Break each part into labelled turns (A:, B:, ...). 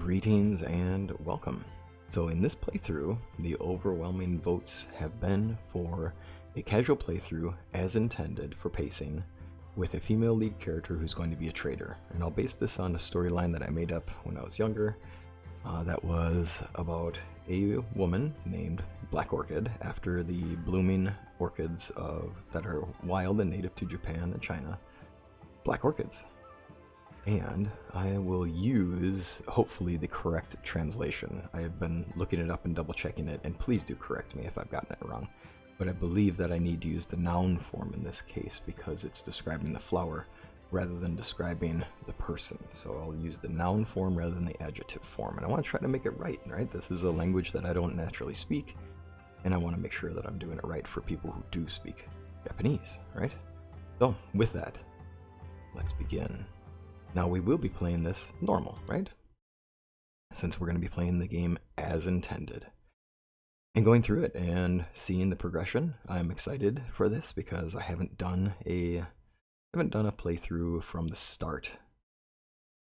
A: Greetings and welcome. So in this playthrough, the overwhelming votes have been for a casual playthrough as intended for pacing with a female lead character who's going to be a trader. And I'll base this on a storyline that I made up when I was younger that was about a woman named Black Orchid after the blooming orchids that are wild and native to Japan and China. Black orchids. And I will use, hopefully, the correct translation. I have been looking it up and double checking it, and please do correct me if I've gotten it wrong. But I believe that I need to use the noun form in this case because it's describing the flower rather than describing the person. So I'll use the noun form rather than the adjective form. And I want to try to make it right? This is a language that I don't naturally speak, and I want to make sure that I'm doing it right for people who do speak Japanese, right? So, with that, let's begin. Now we will be playing this normal, right? Since we're going to be playing the game as intended. And going through it and seeing the progression, I'm excited for this because I haven't done a playthrough from the start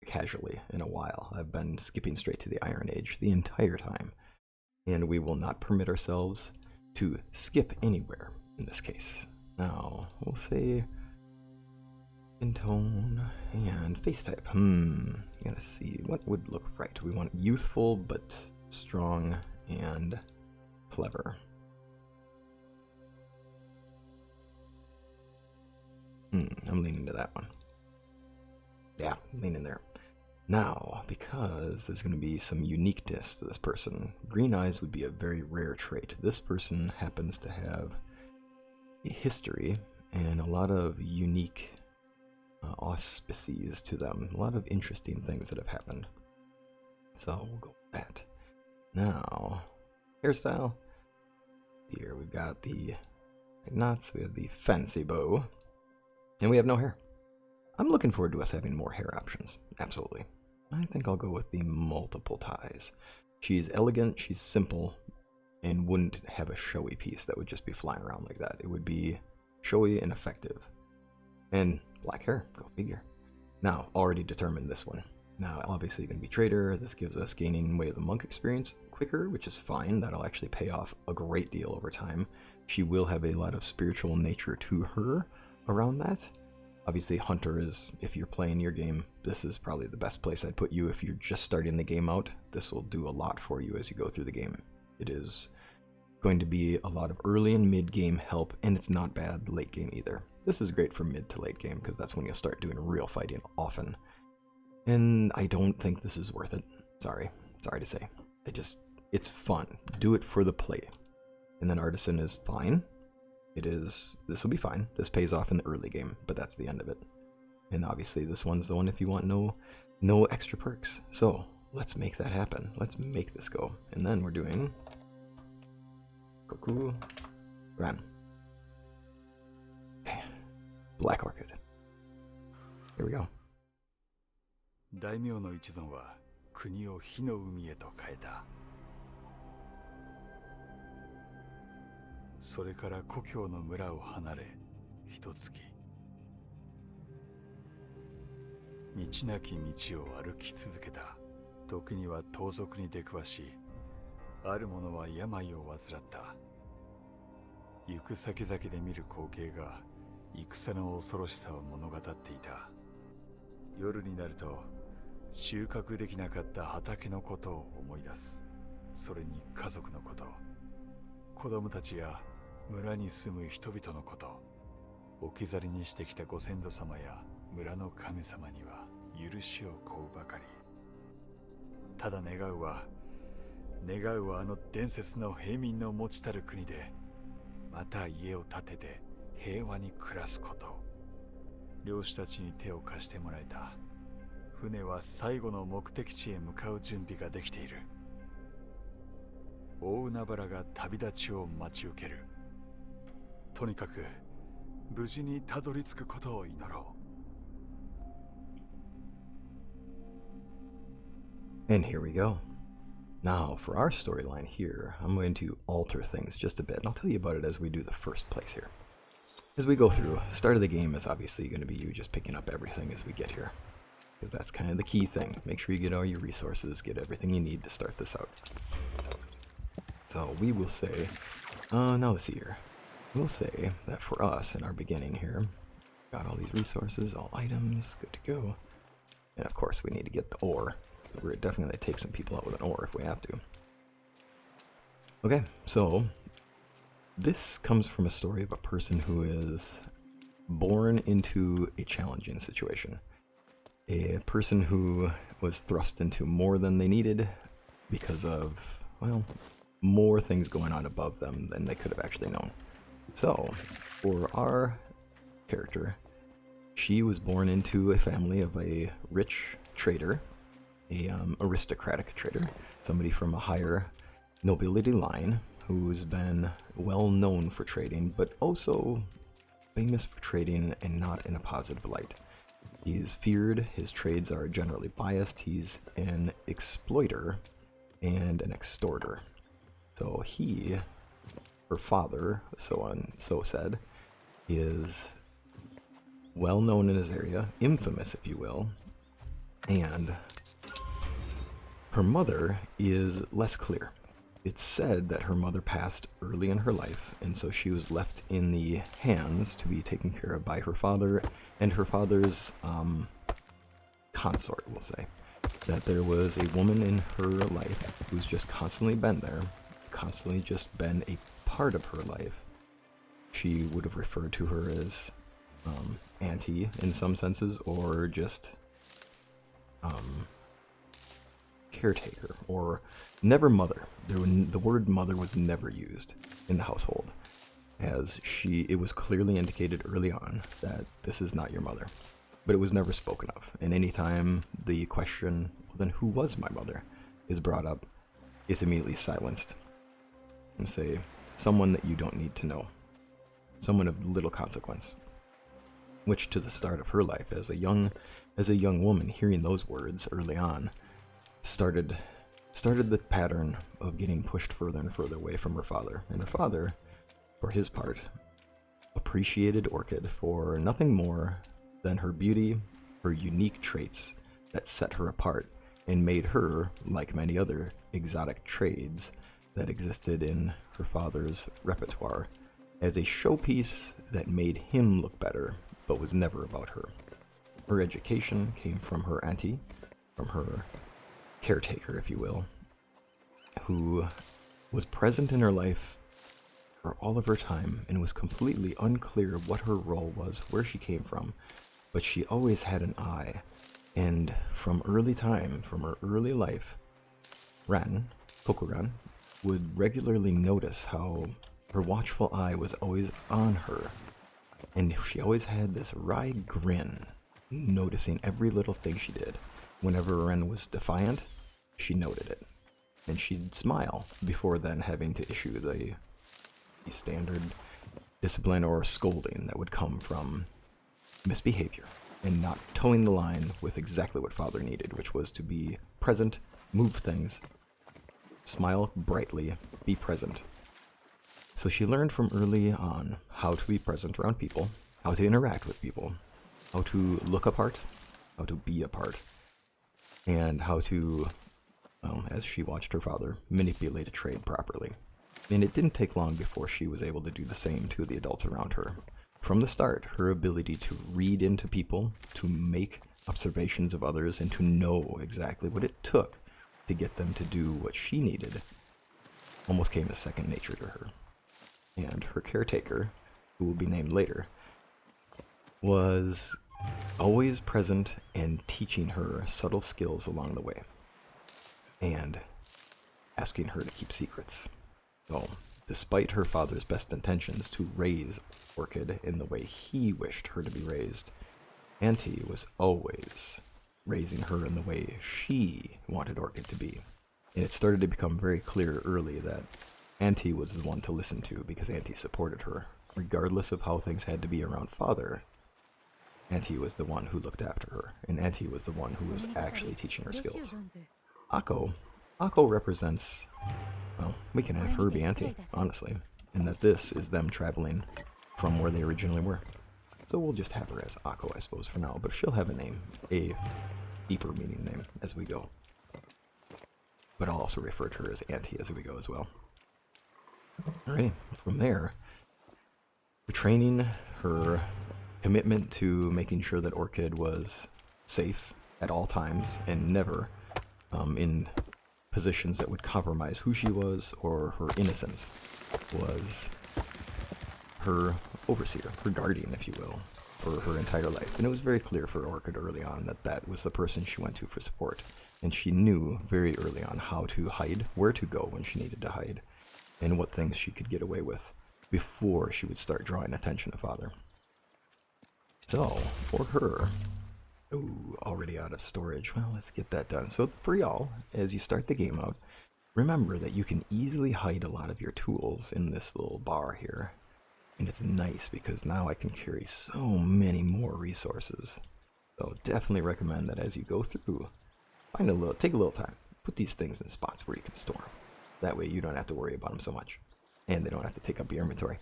A: casually in a while. I've been skipping straight to the Iron Age the entire time. And we will not permit ourselves to skip anywhere in this case. Now, we'll say in tone and face type. Gotta see what would look right. We want youthful but strong and clever. I'm leaning to that one. Yeah, leaning there. Now, because there's going to be some uniqueness to this person, green eyes would be a very rare trait. This person happens to have a history and a lot of unique auspices to them. A lot of interesting things that have happened. So we'll go with that. Now, hairstyle. Here we've got the knots, we have the fancy bow, and we have no hair. I'm looking forward to us having more hair options. Absolutely. I think I'll go with the multiple ties. She's elegant, she's simple, and wouldn't have a showy piece that would just be flying around like that. It would be showy and effective. And black hair, go figure. Now, already determined this one. Now, obviously going to be trader. This gives us gaining Way of the Monk experience quicker, which is fine. That'll actually pay off a great deal over time. She will have a lot of spiritual nature to her around that. Obviously, Hunter is, if you're playing your game, this is probably the best place I'd put you if you're just starting the game out. This will do a lot for you as you go through the game. It is going to be a lot of early and mid-game help, and it's not bad late game either. This is great for mid to late game because that's when you'll start doing real fighting often. And I don't think this is worth it. Sorry to say. It's fun. Do it for the play. And then Artisan is fine. This will be fine. This pays off in the early game, but that's the end of it. And obviously this one's the one if you want no extra perks. So let's make that happen. Let's make this go. And then we're doing Koku-Ren. Okay. Black Orchid. Here we go.
B: 大名の一存は国を火の海へと変えた。それから故郷の村を離れ、一月。道なき道を歩き続けた。時には盗賊に出くわし、ある者は病を患った。行く先々で見る光景が戦の恐ろしさを物語っていた。夜になると収穫できなかった畑のことを思い出す。それに家族のこと、子供たちや村に住む人々のこと、置き去りにしてきたご先祖様や村の神様には許しを請うばかり。ただ願うはあの伝説の平民の持ちたる国でまた家を建てて平和に暮らすこと。漁師たちに手を貸してもらえた。船は最後の目的地へ向かう準備ができている。大海原が旅立ちを待ち受ける。とにかく無事にたどり着くことを祈ろ
A: う。And here we go. Now, for our storyline here, I'm going to alter things just a bit, and I'll tell you about it as we do the first place here. As we go through, start of the game is obviously going to be you just picking up everything as we get here. because that's kind of the key thing. Make sure you get all your resources, get everything you need to start this out. So we will say, now let's see here. We'll say that for us in our beginning here, got all these resources, all items, good to go. And of course we need to get the ore. We're definitely going to take some people out with an ore if we have to. Okay, so this comes from a story of a person who is born into a challenging situation. A person who was thrust into more than they needed because of, well, more things going on above them than they could have actually known. So, for our character, she was born into a family of a rich trader, a aristocratic trader, somebody from a higher nobility line who's been well known for trading, but also famous for trading and not in a positive light. He's feared, his trades are generally biased, he's an exploiter and an extorter. So he, her father, so said, is well known in his area, infamous if you will, and her mother is less clear. It's said that her mother passed early in her life, and so she was left in the hands to be taken care of by her father and her father's consort, we'll say. That there was a woman in her life who's just constantly been there, constantly just been a part of her life. She would have referred to her as Auntie in some senses, or just caretaker, or never mother. The word mother was never used in the household, as it was clearly indicated early on that this is not your mother. But it was never spoken of, and anytime the question, well, then who was my mother, is brought up, it's immediately silenced. And say, someone that you don't need to know. Someone of little consequence. Which to the start of her life as a young woman, hearing those words early on, started the pattern of getting pushed further and further away from her father. And her father, for his part, appreciated Orchid for nothing more than her beauty, her unique traits that set her apart and made her, like many other exotic trades that existed in her father's repertoire, as a showpiece that made him look better, but was never about her. Her education came from her auntie, from her caretaker, if you will, who was present in her life for all of her time and was completely unclear what her role was, where she came from, but she always had an eye. And from early time, from her early life, Koku-Ren, would regularly notice how her watchful eye was always on her, and she always had this wry grin, noticing every little thing she did. Whenever Ren was defiant, she noted it, and she'd smile before then having to issue the standard discipline or scolding that would come from misbehavior and not towing the line with exactly what father needed, which was to be present, move things, smile brightly, be present. So she learned from early on how to be present around people, how to interact with people, how to look apart, how to be apart, and how to, as she watched her father, manipulate a trade properly. And it didn't take long before she was able to do the same to the adults around her. From the start, her ability to read into people, to make observations of others, and to know exactly what it took to get them to do what she needed almost came as second nature to her. And her caretaker, who will be named later, was always present and teaching her subtle skills along the way, and asking her to keep secrets. So, despite her father's best intentions to raise Orchid in the way he wished her to be raised, Auntie was always raising her in the way she wanted Orchid to be. And it started to become very clear early that Auntie was the one to listen to, because Auntie supported her. Regardless of how things had to be around father, Auntie was the one who looked after her, and Auntie was the one who was actually teaching her skills. Ako represents, well, we can have her be Auntie, honestly, and that this is them traveling from where they originally were. So we'll just have her as Ako, I suppose, for now, but she'll have a name, a deeper meaning name as we go. But I'll also refer to her as Auntie as we go as well. Alright, from there, her training, her commitment to making sure that Orchid was safe at all times and never in positions that would compromise who she was or her innocence, was her overseer, her guardian, if you will, for her entire life. And it was very clear for Orchid early on that that was the person she went to for support. And she knew very early on how to hide, where to go when she needed to hide, and what things she could get away with before she would start drawing attention to Father. So, for her, ooh, already out of storage. Well, let's get that done. So for y'all, as you start the game out, remember that you can easily hide a lot of your tools in this little bar here. And it's nice because now I can carry so many more resources. So definitely recommend that as you go through, take a little time. Put these things in spots where you can store them. That way you don't have to worry about them so much. And they don't have to take up your inventory.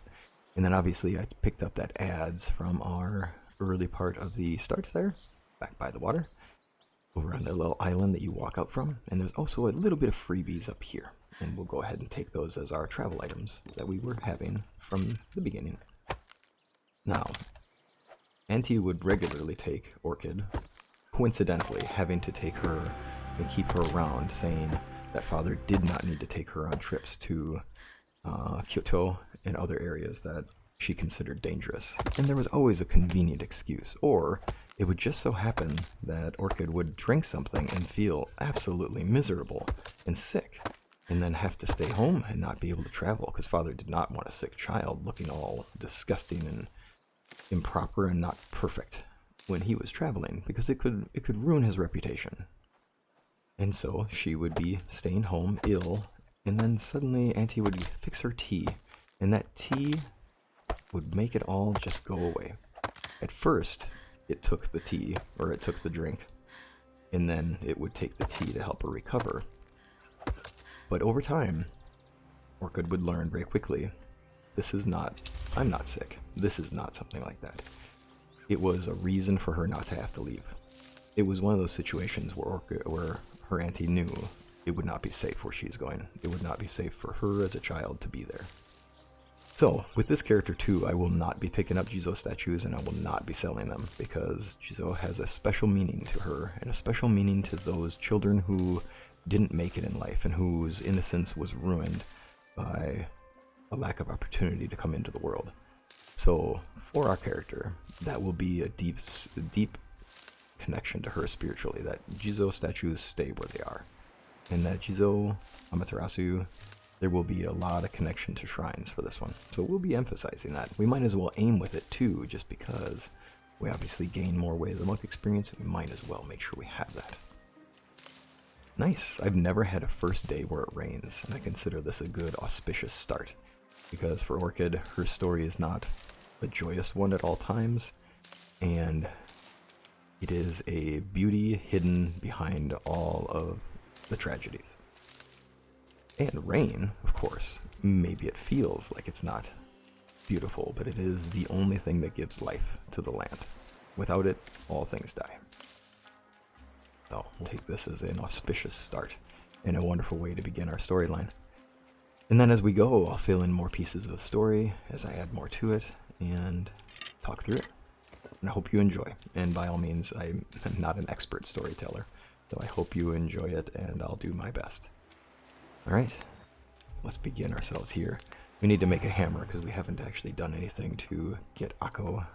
A: And then obviously I picked up that ads from our early part of the start there, back by the water, over on the little island that you walk up from. And there's also a little bit of freebies up here. And we'll go ahead and take those as our travel items that we were having from the beginning. Now, Auntie would regularly take Orchid, coincidentally having to take her and keep her around, saying that Father did not need to take her on trips to Kyoto and other areas that she considered dangerous. And there was always a convenient excuse, or it would just so happen that Orchid would drink something and feel absolutely miserable and sick, and then have to stay home and not be able to travel, because Father did not want a sick child looking all disgusting and improper and not perfect when he was traveling, because it could ruin his reputation. And so she would be staying home ill, and then suddenly Auntie would fix her tea, and that tea would make it all just go away. At first, it took the tea, or it took the drink, and then it would take the tea to help her recover. But over time, Orchid would learn very quickly, I'm not sick. This is not something like that. It was a reason for her not to have to leave. It was one of those situations where her auntie knew it would not be safe where she's going. It would not be safe for her as a child to be there. So, with this character too, I will not be picking up Jizo statues, and I will not be selling them, because Jizo has a special meaning to her, and a special meaning to those children who didn't make it in life, and whose innocence was ruined by a lack of opportunity to come into the world. So, for our character, that will be a deep connection to her spiritually, that Jizo statues stay where they are. And that Jizo, Amaterasu, there will be a lot of connection to shrines for this one. So we'll be emphasizing that. We might as well aim with it too, just because we obviously gain more Way of the Monk experience, and we might as well make sure we have that. Nice. I've never had a first day where it rains, and I consider this a good auspicious start. Because for Orchid, her story is not a joyous one at all times, and it is a beauty hidden behind all of the tragedies. And rain, of course, maybe it feels like it's not beautiful, but it is the only thing that gives life to the land. Without it, all things die. So we'll take this as an auspicious start and a wonderful way to begin our storyline. And then as we go, I'll fill in more pieces of the story as I add more to it and talk through it. And I hope you enjoy. And by all means, I'm not an expert storyteller, so I hope you enjoy it, and I'll do my best. Alright, let's begin ourselves here. We need to make a hammer because we haven't actually done anything to get Ako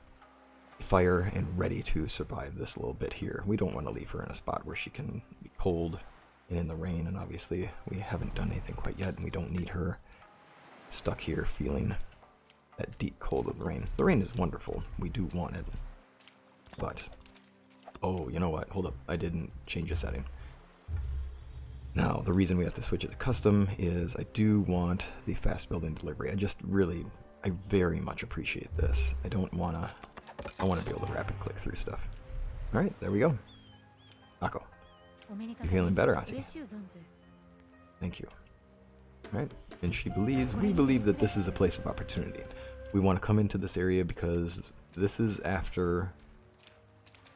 A: fire and ready to survive this little bit here. We don't want to leave her in a spot where she can be cold and in the rain, and obviously we haven't done anything quite yet, and we don't need her stuck here feeling that deep cold of the rain. The rain is wonderful. We do want it. But, oh, you know what? Hold up. I didn't change a setting. Now, the reason we have to switch it to custom is I do want the fast build and delivery. I very much appreciate this. I want to be able to rapid click through stuff. Alright, there we go. Ako. You're feeling better, Auntie. Thank you. Alright, and we believe that this is a place of opportunity. We want to come into this area because this is after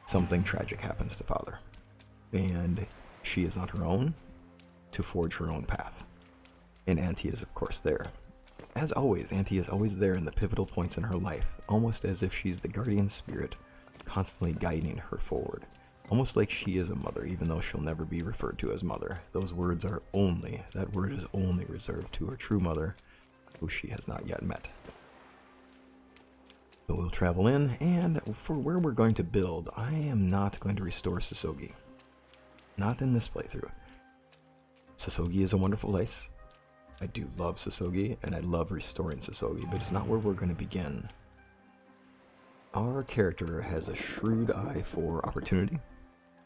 A: something tragic happens to Father. and she is on her own to forge her own path. And Auntie is, of course, there. As always, Auntie is always there in the pivotal points in her life, almost as if she's the guardian spirit, constantly guiding her forward. Almost like she is a mother, even though she'll never be referred to as mother. That word is only reserved to her true mother, who she has not yet met. So we'll travel in, and for where we're going to build, I am not going to restore Sosogi. Not in this playthrough. Sosogi is a wonderful place. I do love Sosogi, and I love restoring Sosogi, but it's not where we're going to begin. Our character has a shrewd eye for opportunity,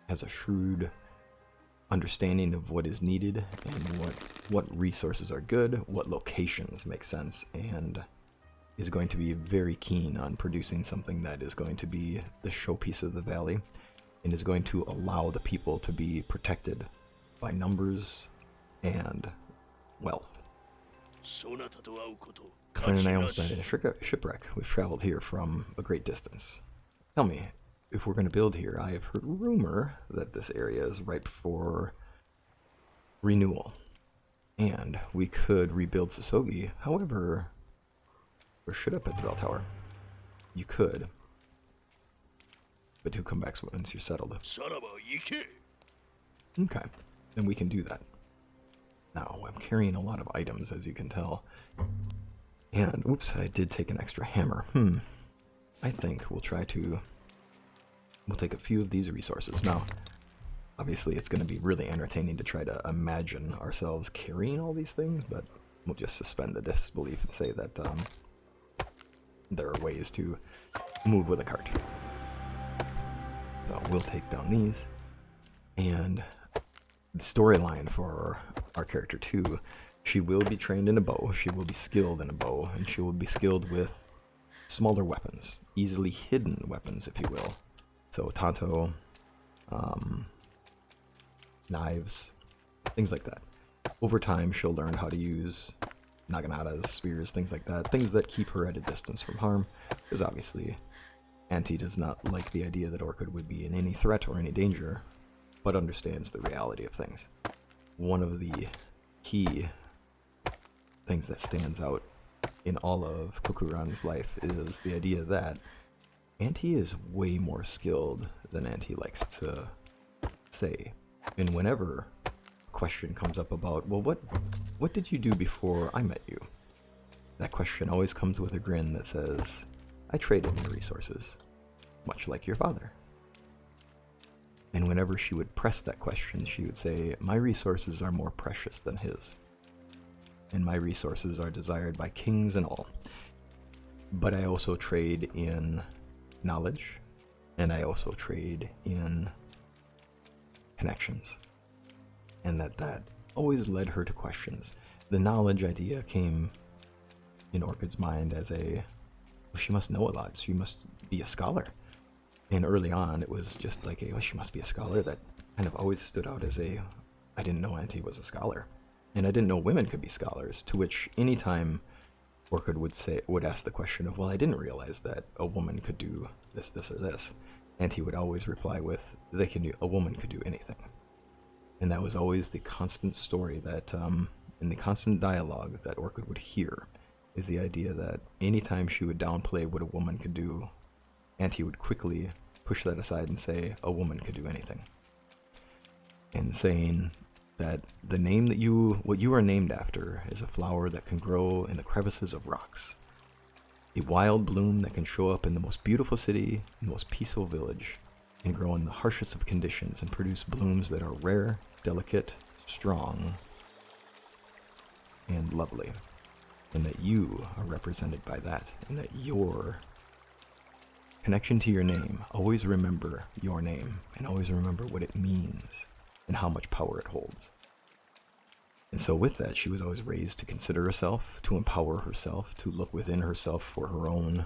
A: has a shrewd understanding of what is needed, and what resources are good, what locations make sense, and is going to be very keen on producing something that is going to be the showpiece of the valley, and is going to allow the people to be protected by numbers and wealth. Friend and I almost died in a shipwreck. We've traveled here from a great distance. Tell me, if we're going to build here, I have heard rumor that this area is ripe for renewal, and we could rebuild Sosogi. However, or should up at the bell tower. You could, but do come back once you're settled. Okay, then we can do that. Now, I'm carrying a lot of items, as you can tell. And, oops, I did take an extra hammer. I think we'll take a few of these resources. Now, obviously it's going to be really entertaining to try to imagine ourselves carrying all these things, but we'll just suspend the disbelief and say that there are ways to move with a cart. So we'll take down these, and the storyline for our character too, she will be trained in a bow, she will be skilled in a bow, and she will be skilled with smaller weapons, easily hidden weapons, if you will. So tanto, knives, things like that. Over time, she'll learn how to use naganatas, spears, things like that, things that keep her at a distance from harm, because obviously Auntie does not like the idea that Orchid would be in any threat or any danger, but understands the reality of things. One of the key things that stands out in all of Koku-Ren's life is the idea that Auntie is way more skilled than Auntie likes to say. And whenever a question comes up about, well, what did you do before I met you? That question always comes with a grin that says, I traded in resources, much like your father. And whenever she would press that question, she would say, my resources are more precious than his. And my resources are desired by kings and all. But I also trade in knowledge, and I also trade in connections. And that always led her to questions. The knowledge idea came in Orchid's mind as well, she must know a lot, she must be a scholar. And early on, it was just like she must be a scholar. That kind of always stood out as I didn't know Auntie was a scholar. And I didn't know women could be scholars, to which anytime Orchid would ask the question of, well, I didn't realize that a woman could do this, or this, Auntie would always reply with, a woman could do anything. And that was always the constant story that, in the constant dialogue that Orchid would hear, is the idea that anytime she would downplay what a woman could do, Auntie would quickly push that aside and say, a woman could do anything. And saying that what you are named after is a flower that can grow in the crevices of rocks. A wild bloom that can show up in the most beautiful city, the most peaceful village, and grow in the harshest of conditions and produce blooms that are rare, delicate, strong, and lovely. And that you are represented by that, and that your connection to your name, always remember your name, and always remember what it means, and how much power it holds. And so with that, she was always raised to consider herself, to empower herself, to look within herself for her own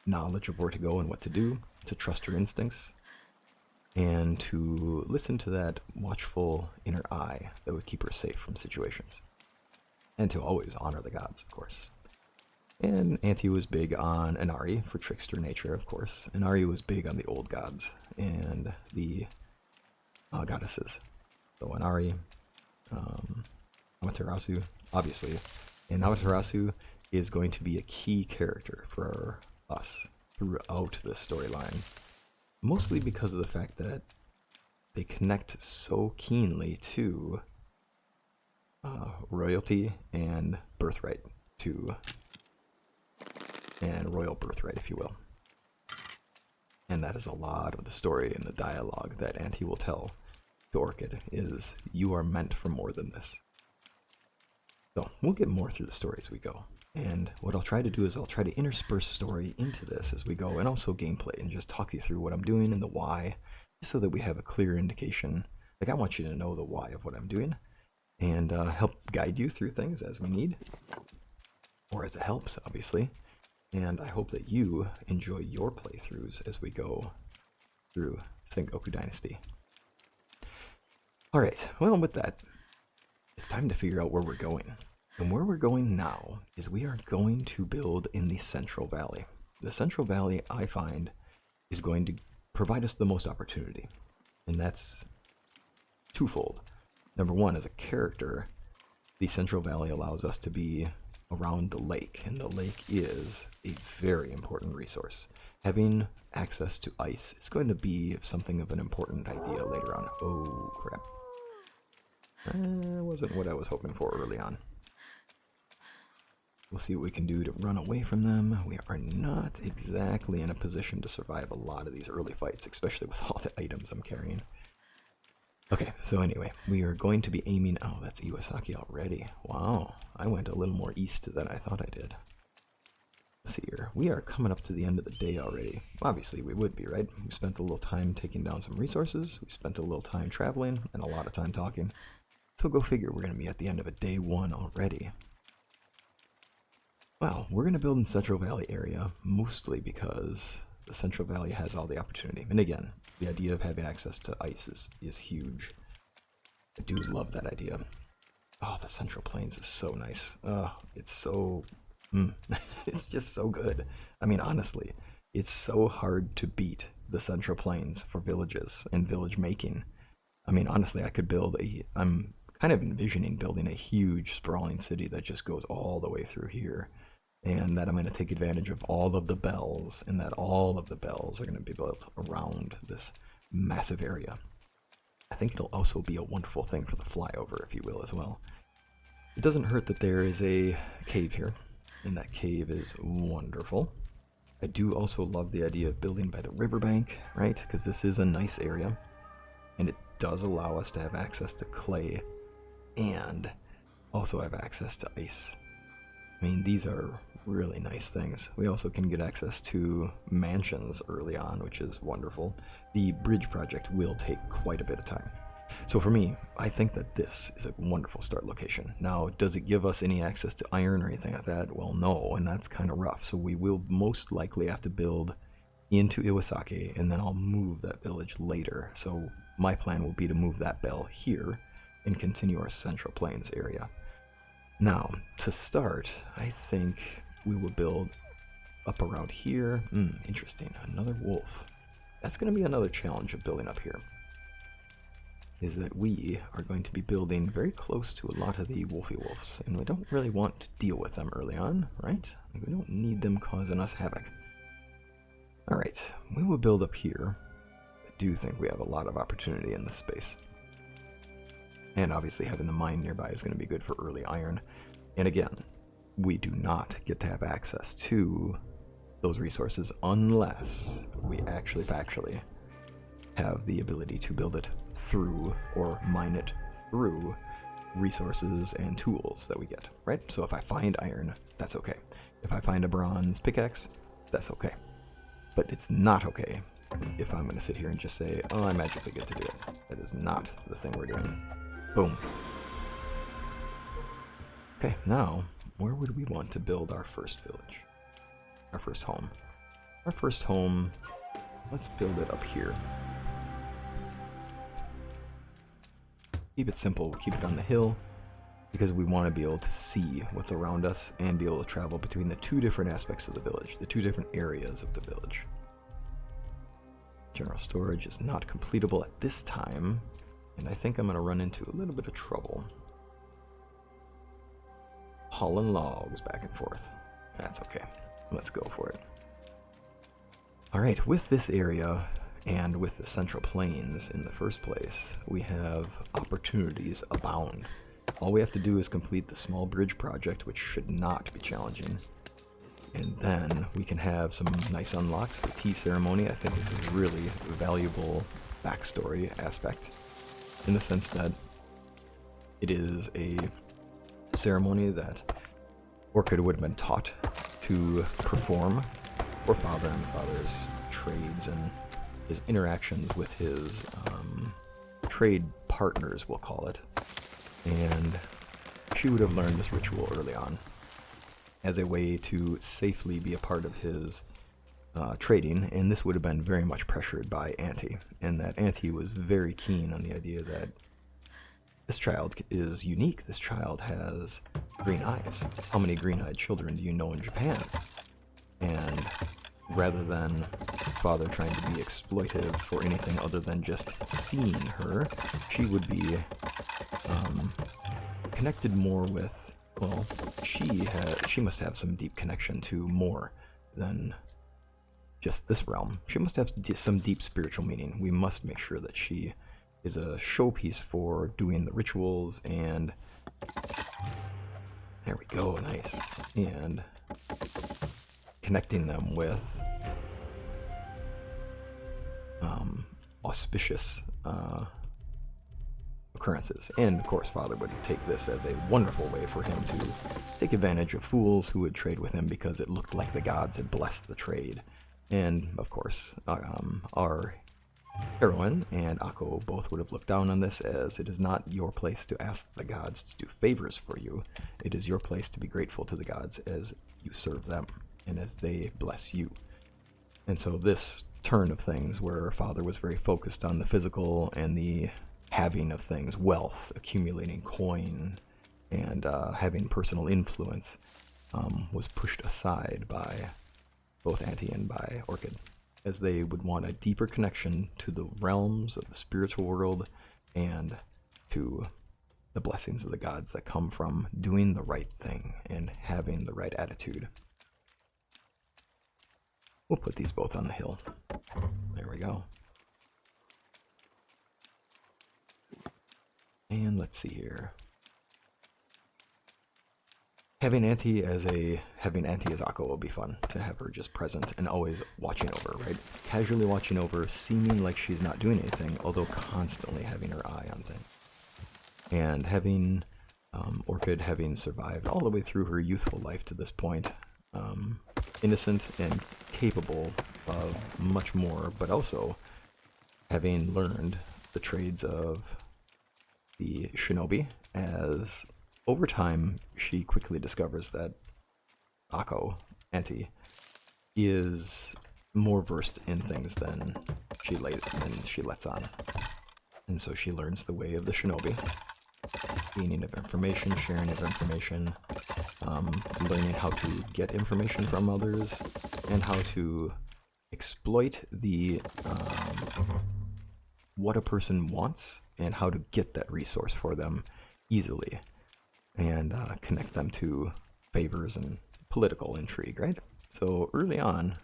A: knowledge of where to go and what to do, to trust her instincts, and to listen to that watchful inner eye that would keep her safe from situations. And to always honor the gods, of course. And Auntie was big on Inari, for trickster nature, of course. Inari was big on the old gods, and the goddesses. So Inari, Amaterasu, obviously. And Amaterasu is going to be a key character for us throughout this storyline. Mostly because of the fact that they connect so keenly to royalty and birthright, and royal birthright, if you will. And that is a lot of the story and the dialogue that Auntie will tell to Orchid is, you are meant for more than this. So we'll get more through the story as we go. And what I'll try to do is I'll try to intersperse story into this as we go, and also gameplay, and just talk you through what I'm doing and the why, just so that we have a clear indication. Like, I want you to know the why of what I'm doing, and help guide you through things as we need, or as it helps, obviously. And I hope that you enjoy your playthroughs as we go through Sengoku Dynasty. Alright, well, with that, it's time to figure out where we're going. And where we're going now is we are going to build in the Central Valley. The Central Valley, I find, is going to provide us the most opportunity. And that's twofold. Number one, as a character, the Central Valley allows us to be around the lake, and the lake is a very important resource. Having access to ice is going to be something of an important idea later on. Oh, crap. That wasn't what I was hoping for early on. We'll see what we can do to run away from them. We are not exactly in a position to survive a lot of these early fights, especially with all the items I'm carrying. Okay, so anyway, we are going to be aiming... Oh, that's Iwasaki already. Wow, I went a little more east than I thought I did. Let's see here. We are coming up to the end of the day already. Obviously, we would be, right? We spent a little time taking down some resources. We spent a little time traveling, and a lot of time talking. So go figure, we're going to be at the end of a day one already. Well, we're going to build in Central Valley area, mostly because the Central Valley has all the opportunity. And again, the idea of having access to ice is huge. I do love that idea. Oh, the Central Plains is so nice. Oh, it's so... it's just so good. I mean, honestly, it's so hard to beat the Central Plains for villages and village making. I mean, honestly, I could build a... I'm kind of envisioning building a huge sprawling city that just goes all the way through here. And that I'm going to take advantage of all of the bells, and that all of the bells are going to be built around this massive area. I think it'll also be a wonderful thing for the flyover, if you will, as well. It doesn't hurt that there is a cave here, and that cave is wonderful. I do also love the idea of building by the riverbank, right? Because this is a nice area, and it does allow us to have access to clay, and also have access to ice. I mean, these are really nice things. We also can get access to mansions early on, which is wonderful. The bridge project will take quite a bit of time. So for me, I think that this is a wonderful start location. Now, does it give us any access to iron or anything like that? Well, no, and that's kind of rough. So we will most likely have to build into Iwasaki, and then I'll move that village later. So my plan will be to move that bell here and continue our Central Plains area. Now, to start, I think we will build up around here. Interesting. Another wolf. That's going to be another challenge of building up here. Is that we are going to be building very close to a lot of the wolfy wolves. And we don't really want to deal with them early on, right? We don't need them causing us havoc. Alright, we will build up here. I do think we have a lot of opportunity in this space. And obviously having the mine nearby is going to be good for early iron. And again, we do not get to have access to those resources unless we actually factually have the ability to build it through, or mine it through, resources and tools that we get, right? So if I find iron, that's okay. If I find a bronze pickaxe, that's okay. But it's not okay if I'm going to sit here and just say, oh, I magically get to do it. That is not the thing we're doing. Boom. Okay, now, where would we want to build our first village? Our first home. Our first home, let's build it up here. Keep it simple, keep it on the hill, because we want to be able to see what's around us and be able to travel between the two different aspects of the village, the two different areas of the village. General storage is not completable at this time, And I think I'm going to run into a little bit of trouble. Hauling logs back and forth. That's okay. Let's go for it. Alright, with this area and with the Central Plains in the first place, we have opportunities abound. All we have to do is complete the small bridge project, which should not be challenging. And then we can have some nice unlocks. The tea ceremony, I think, is a really valuable backstory aspect, in the sense that it is a ceremony that Orchid would have been taught to perform for Father, and Father's trades and his interactions with his trade partners, we'll call it. And she would have learned this ritual early on as a way to safely be a part of his trading, and this would have been very much pressured by Auntie, and that Auntie was very keen on the idea that this child is unique. This child has green eyes. How many green-eyed children do you know in Japan? And rather than Father trying to be exploitive for anything other than just seeing her, she would be connected more with, well, she must have some deep connection to more than just this realm. She must have some deep spiritual meaning. We must make sure that she is a showpiece for doing the rituals, and there we go, nice. And connecting them with auspicious occurrences. And of course, Father would take this as a wonderful way for him to take advantage of fools who would trade with him because it looked like the gods had blessed the trade. And of course, our heroine and Ako both would have looked down on this, as it is not your place to ask the gods to do favors for you. It is your place to be grateful to the gods as you serve them and as they bless you. And so this turn of things, where Father was very focused on the physical and the having of things, wealth, accumulating coin, and having personal influence, was pushed aside by both Auntie and by Orchid, as they would want a deeper connection to the realms of the spiritual world and to the blessings of the gods that come from doing the right thing and having the right attitude. We'll put these both on the hill. There we go. And let's see here. Having Auntie as Ako will be fun, to have her just present and always watching over, right? Casually watching over, seeming like she's not doing anything, although constantly having her eye on things. And having Orchid having survived all the way through her youthful life to this point, innocent and capable of much more, but also having learned the trades of the shinobi, as over time she quickly discovers that Ako, Auntie, is more versed in things than she lets on. And so she learns the way of the shinobi, gaining of information, sharing of information, learning how to get information from others, and how to exploit the what a person wants and how to get that resource for them easily, and connect them to favors and political intrigue, right? So early on,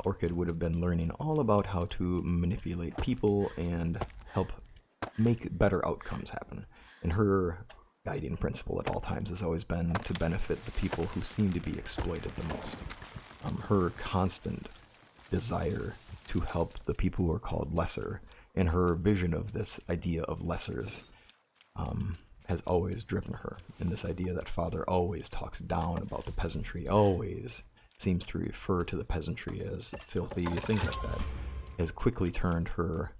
A: Orchid would have been learning all about how to manipulate people and help make better outcomes happen. And her guiding principle at all times has always been to benefit the people who seem to be exploited the most. Her constant desire to help the people who are called lesser, and her vision of this idea of lessers, has always driven her. And this idea that Father always talks down about the peasantry, always seems to refer to the peasantry as filthy, things like that, has quickly turned her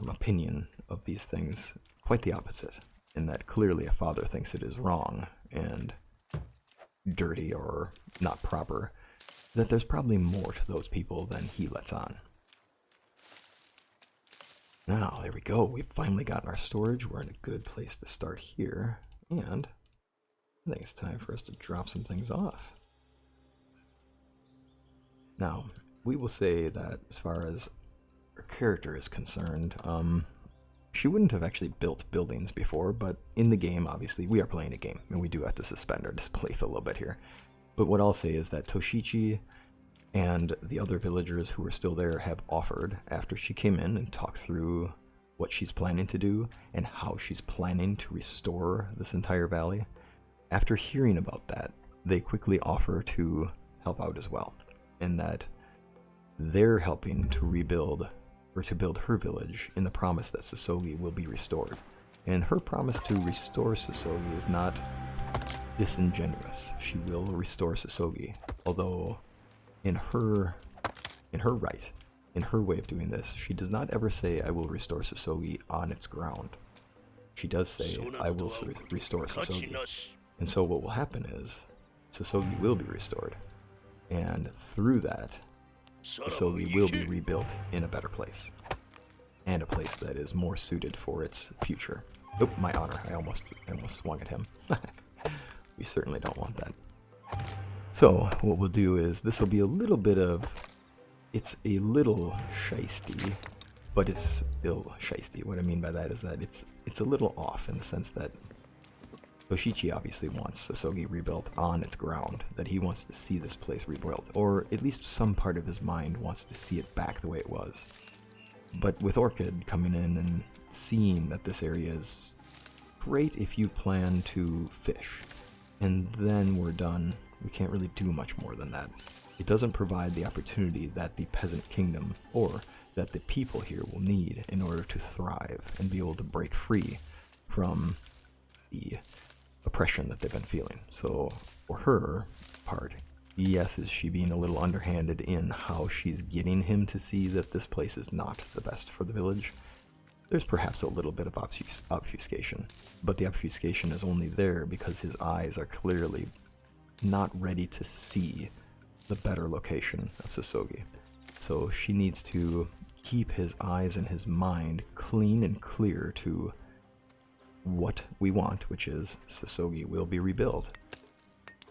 A: opinion of these things quite the opposite, in that clearly a father thinks it is wrong and dirty or not proper, that there's probably more to those people than he lets on. Now, there we go. We've finally gotten our storage. We're in a good place to start here. And I think it's time for us to drop some things off. Now, we will say that as far as our character is concerned, she wouldn't have actually built buildings before, but in the game, obviously, we are playing a game, and we do have to suspend our disbelief a little bit here. But what I'll say is that Toshichi and the other villagers who were still there have offered, after she came in and talked through what she's planning to do and how she's planning to restore this entire valley, after hearing about that, they quickly offer to help out as well, and that they're helping to rebuild or to build her village in the promise that Sosogi will be restored. And her promise to restore Sosogi is not disingenuous. She will restore Sosogi, although in her right, in her way of doing this, she does not ever say, I will restore Sosogi on its ground. She does say, I will restore Sosogi. And so what will happen is, Sosogi will be restored, and through that, Sosogi will be rebuilt in a better place, and a place that is more suited for its future. Oh, my honor, I almost swung at him. We certainly don't want that. So, what we'll do is, this will be a little bit of, it's a little shisty, but it's still shisty. What I mean by that is that it's a little off in the sense that Toshichi obviously wants Sosogi rebuilt on its ground, that he wants to see this place rebuilt, or at least some part of his mind wants to see it back the way it was. But with Orchid coming in and seeing that this area is great if you plan to fish, and then we're done, we can't really do much more than that. It doesn't provide the opportunity that the peasant kingdom, or that the people here will need in order to thrive and be able to break free from the oppression that they've been feeling. So for her part, yes, is she being a little underhanded in how she's getting him to see that this place is not the best for the village? There's perhaps a little bit of obfuscation, but the obfuscation is only there because his eyes are clearly not ready to see the better location of Sosogi. So she needs to keep his eyes and his mind clean and clear to what we want, which is Sosogi will be rebuilt,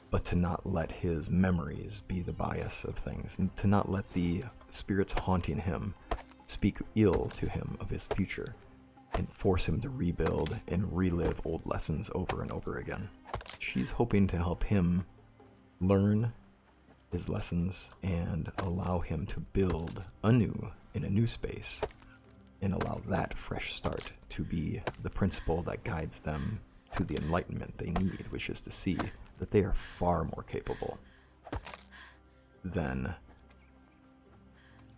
A: but to not let his memories be the bias of things, and to not let the spirits haunting him speak ill to him of his future, and force him to rebuild and relive old lessons over and over again. She's hoping to help him learn his lessons and allow him to build anew in a new space, and allow that fresh start to be the principle that guides them to the enlightenment they need, which is to see that they are far more capable than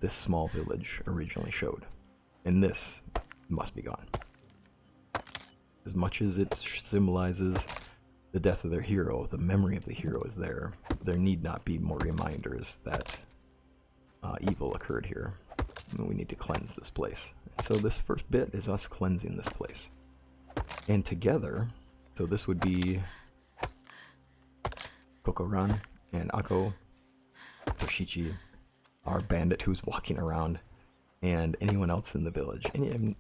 A: this small village originally showed. And this must be gone. As much as it symbolizes the death of their hero, the memory of the hero is there. There need not be more reminders that evil occurred here. We need to cleanse this place. So this first bit is us cleansing this place. And together, so this would be Koku-Ren and Ako, Toshichi, our bandit who's walking around, and anyone else in the village,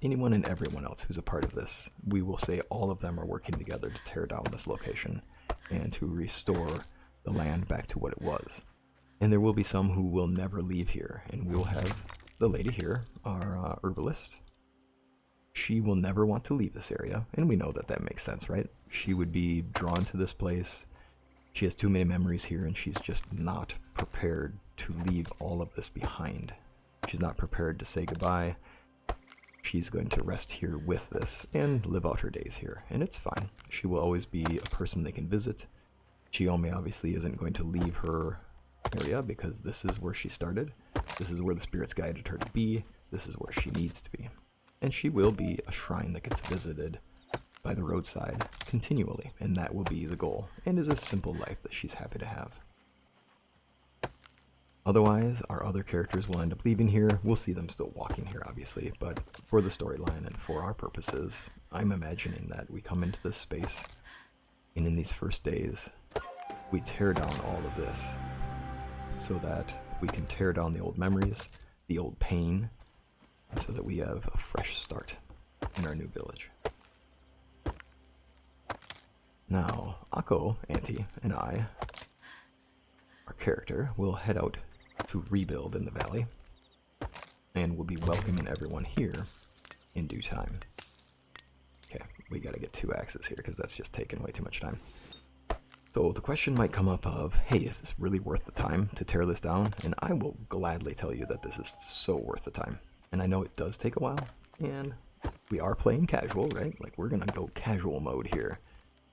A: anyone and everyone else who's a part of this. We will say all of them are working together to tear down this location and to restore the land back to what it was. And there will be some who will never leave here, and we'll have the lady here, our herbalist. She will never want to leave this area, and we know that that makes sense, right? She would be drawn to this place. She has too many memories here, and she's just not prepared to leave all of this behind. She's not prepared to say goodbye. She's going to rest here with this and live out her days here, and it's fine. She will always be a person they can visit. Chiyomi obviously isn't going to leave her area because this is where she started. This is where the spirits guided her to be. This is where she needs to be. And she will be a shrine that gets visited by the roadside continually, and that will be the goal, and is a simple life that she's happy to have. Otherwise, our other characters will end up leaving here. We'll see them still walking here, obviously, but for the storyline and for our purposes, I'm imagining that we come into this space, and in these first days, we tear down all of this, so that we can tear down the old memories, the old pain, so that we have a fresh start in our new village. Now, Ako, Auntie, and I, our character, will head out to rebuild in the valley, and we'll be welcoming everyone here in due time. Okay, we gotta get 2 axes here because that's just taking way too much time. So the question might come up of, hey, is this really worth the time to tear this down? And I will gladly tell you that this is so worth the time. And I know it does take a while, and we are playing casual, right? Like, we're gonna go casual mode here.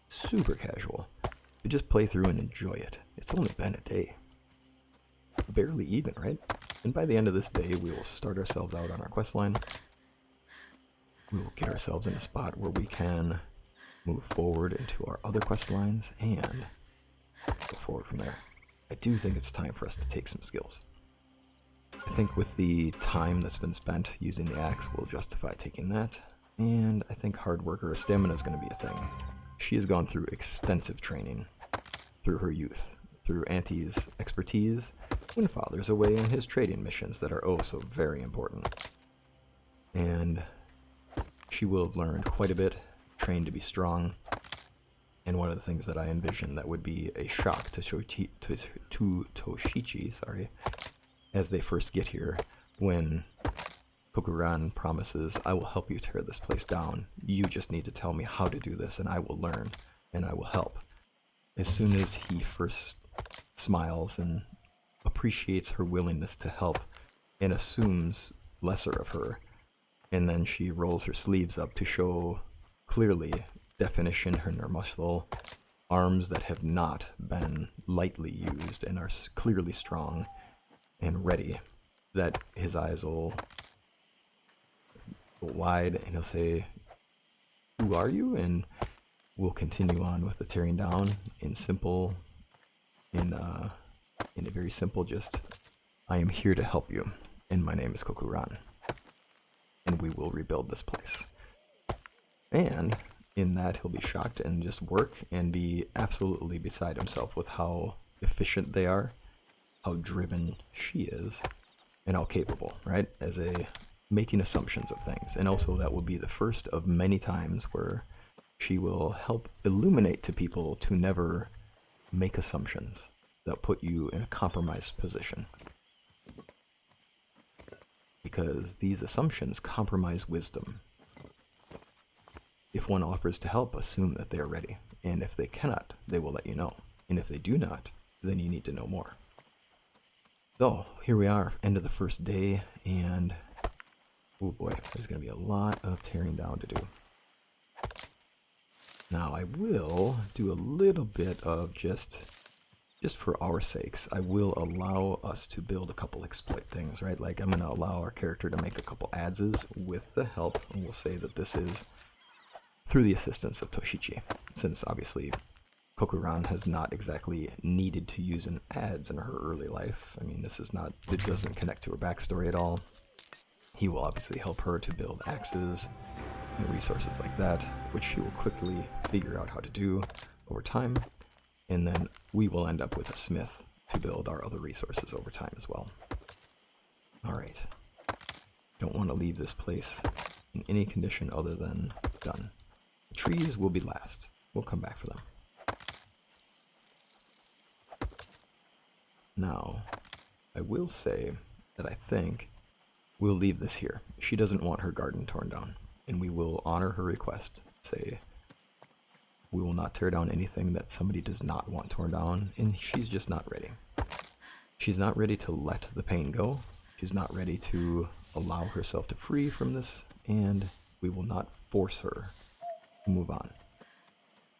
A: Super casual. You just play through and enjoy it. It's only been a day. Barely even, right? And by the end of this day, we will start ourselves out on our quest line. We will get ourselves in a spot where we can move forward into our other quest lines and go forward from there. I do think it's time for us to take some skills. I think with the time that's been spent using the axe, we'll justify taking that. And I think hard work or stamina is going to be a thing. She has gone through extensive training through her youth, through Auntie's expertise, when Father's away on his trading missions that are oh so very important. And she will have learned quite a bit, trained to be strong, and one of the things that I envision that would be a shock to Toshichi, as they first get here, when Koku-Ren promises, I will help you tear this place down. You just need to tell me how to do this, and I will learn, and I will help. As soon as he first smiles and appreciates her willingness to help and assumes lesser of her, and then she rolls her sleeves up to show clearly definition in her muscle, arms that have not been lightly used and are clearly strong and ready, that his eyes will go wide and he'll say, who are you? And we'll continue on with the tearing down in simple, in a very simple just, I am here to help you, and my name is Koku-Ren, and we will rebuild this place. And in that, he'll be shocked and just work and be absolutely beside himself with how efficient they are, how driven she is, and how capable, right? As a making assumptions of things. And also that will be the first of many times where she will help illuminate to people to never make assumptions that put you in a compromised position. Because these assumptions compromise wisdom. If one offers to help, assume that they are ready. And if they cannot, they will let you know. And if they do not, then you need to know more. So, here we are, end of the first day, and oh boy, there's going to be a lot of tearing down to do. Now, I will do a little bit of just for our sakes, I will allow us to build a couple exploit things, right? Like, I'm going to allow our character to make a couple adses with the help, and we'll say that this is through the assistance of Toshichi, since obviously Koku-Ren has not exactly needed to use an adze in her early life. I mean, it doesn't connect to her backstory at all. He will obviously help her to build axes and resources like that, which she will quickly figure out how to do over time, and then we will end up with a smith to build our other resources over time as well. Alright. Don't want to leave this place in any condition other than done. The trees will be last. We'll come back for them. Now, I will say that I think we'll leave this here. She doesn't want her garden torn down, and we will honor her request. Say, we will not tear down anything that somebody does not want torn down, and she's just not ready. She's not ready to let the pain go. She's not ready to allow herself to free from this, and we will not force her to move on.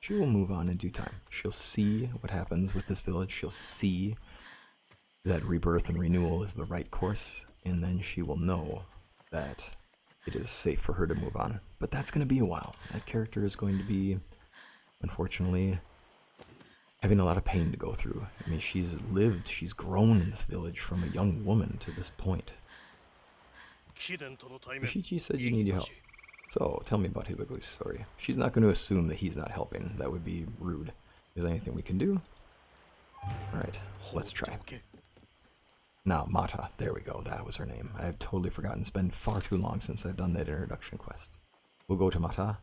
A: She will move on in due time. She'll see what happens with this village. She'll see that rebirth and renewal is the right course, and then she will know that it is safe for her to move on. But that's going to be a while. That character is going to be, unfortunately, having a lot of pain to go through. I mean, she's grown in this village from a young woman to this point. Toshichi said you need your help. So, tell me about Hibaku's story. She's not going to assume that he's not helping. That would be rude. Is there anything we can do? Alright, let's try. Now, Mata. There we go. That was her name. I have totally forgotten. It's been far too long since I've done that introduction quest. We'll go to Mata,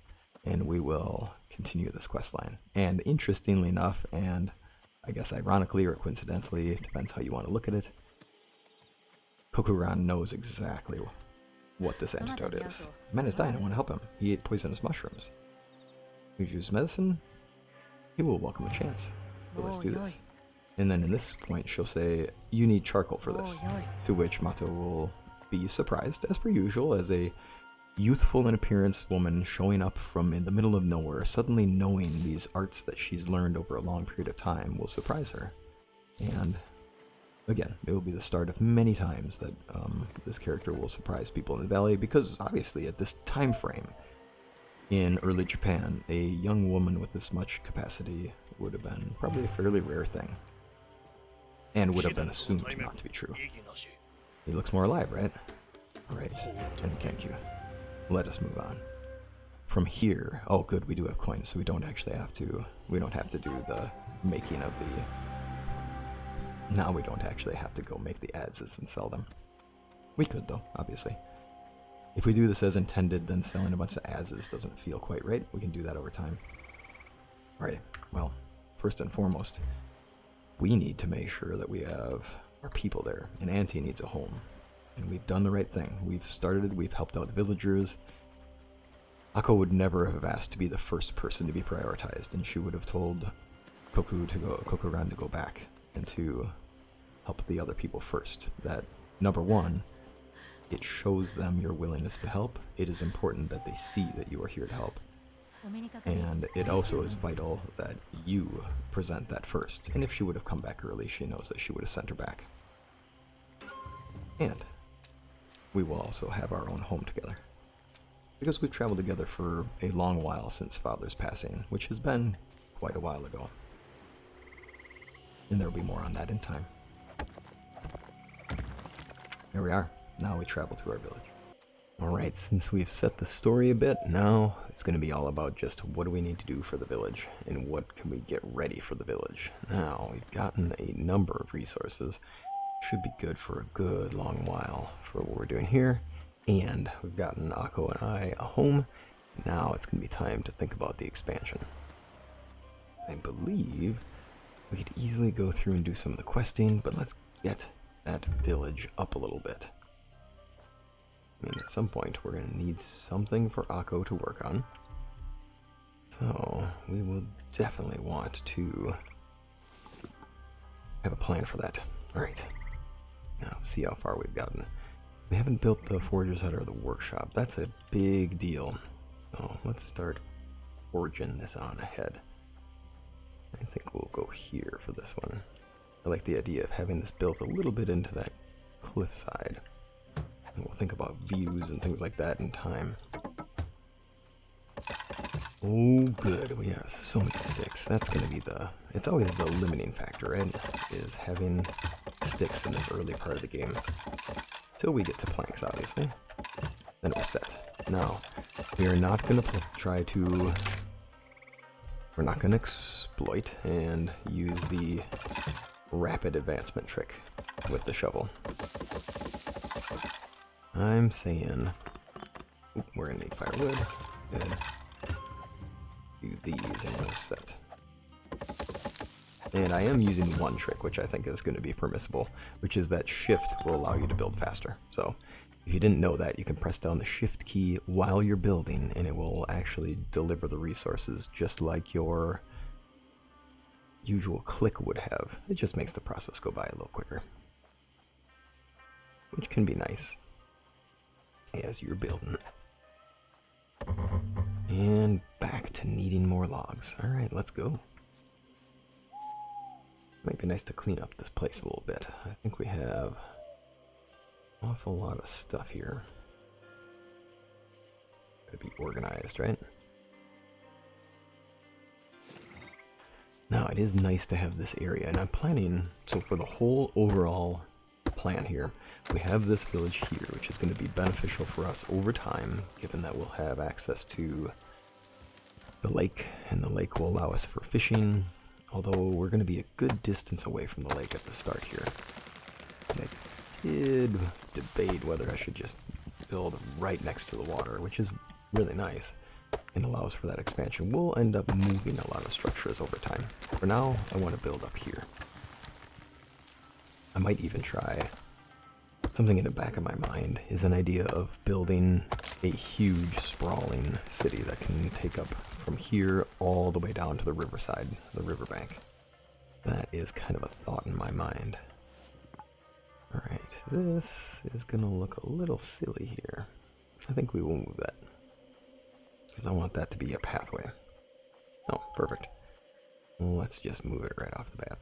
A: and we will continue this quest line. And interestingly enough, and I guess ironically or coincidentally, it depends how you want to look at it, Koku-Ren knows exactly what this antidote is. The man is dying. I want to help him. He ate poisonous mushrooms. use medicine, he will welcome a chance. So let's do this. And then in this point, she'll say, you need charcoal for this. To which Mato will be surprised, as per usual, as a youthful in appearance woman showing up from in the middle of nowhere, suddenly knowing these arts that she's learned over a long period of time will surprise her. And again, it will be the start of many times that this character will surprise people in the valley, because obviously at this time frame in early Japan, a young woman with this much capacity would have been probably a fairly rare thing, and would have been assumed not to be true. He looks more alive, right? Alright, and thank you. Let us move on. From here, oh good, we do have coins, so we don't actually have to, we don't have to do the making of the, now we don't actually have to go make the adzes and sell them. We could though, obviously. If we do this as intended, then selling a bunch of adzes doesn't feel quite right. We can do that over time. Alright, well, first and foremost, we need to make sure that we have our people there, and Auntie needs a home. And we've done the right thing. We've started, we've helped out the villagers. Ako would never have asked to be the first person to be prioritized, and she would have told Koku-Ren to go back and to help the other people first. That, number one, it shows them your willingness to help. It is important that they see that you are here to help. And it also is vital that you present that first. And if she would have come back early, she knows that she would have sent her back. And we will also have our own home together, because we've traveled together for a long while since Father's passing, which has been quite a while ago. And there will be more on that in time. Here we are. Now we travel to our village. Alright, since we've set the story a bit, now it's going to be all about just what do we need to do for the village, and what can we get ready for the village. Now, we've gotten a number of resources. Should be good for a good long while for what we're doing here. And we've gotten Ako and I a home. Now it's going to be time to think about the expansion. I believe we could easily go through and do some of the questing, but let's get that village up a little bit. I mean, at some point we're going to need something for Ako to work on. So we will definitely want to have a plan for that. Alright, now let's see how far we've gotten. We haven't built the forges out of the workshop. That's a big deal. So let's start forging this on ahead. I think we'll go here for this one. I like the idea of having this built a little bit into that cliffside. And we'll think about views and things like that in time. Oh good, we have so many sticks. That's going to be the, it's always the limiting factor, right? Is having sticks in this early part of the game. Till we get to planks, obviously. Then we're set. Now, we are not going to try to, we're not going to exploit and use the rapid advancement trick with the shovel. I'm saying, we're going to need firewood. Good. Do these and we're set. And I am using one trick, which I think is going to be permissible, which is that shift will allow you to build faster. So if you didn't know that, you can press down the shift key while you're building, and it will actually deliver the resources just like your usual click would have. It just makes the process go by a little quicker, which can be nice as you're building. And back to needing more logs. Alright, let's go. Might be nice to clean up this place a little bit. I think we have an awful lot of stuff here. Gotta be organized, right? Now, it is nice to have this area, and I'm planning, so for the whole overall plan here, we have this village here, which is going to be beneficial for us over time, given that we'll have access to the lake, and the lake will allow us for fishing, although we're going to be a good distance away from the lake at the start here. And I did debate whether I should just build right next to the water, which is really nice and allows for that expansion. We'll end up moving a lot of structures over time. For now, I want to build up here. I might even try something in the back of my mind is an idea of building a huge sprawling city that can take up from here all the way down to the riverside, the riverbank. That is kind of a thought in my mind. Alright, this is gonna look a little silly here. I think we will move that, because I want that to be a pathway. Oh, perfect. Let's just move it right off the bat.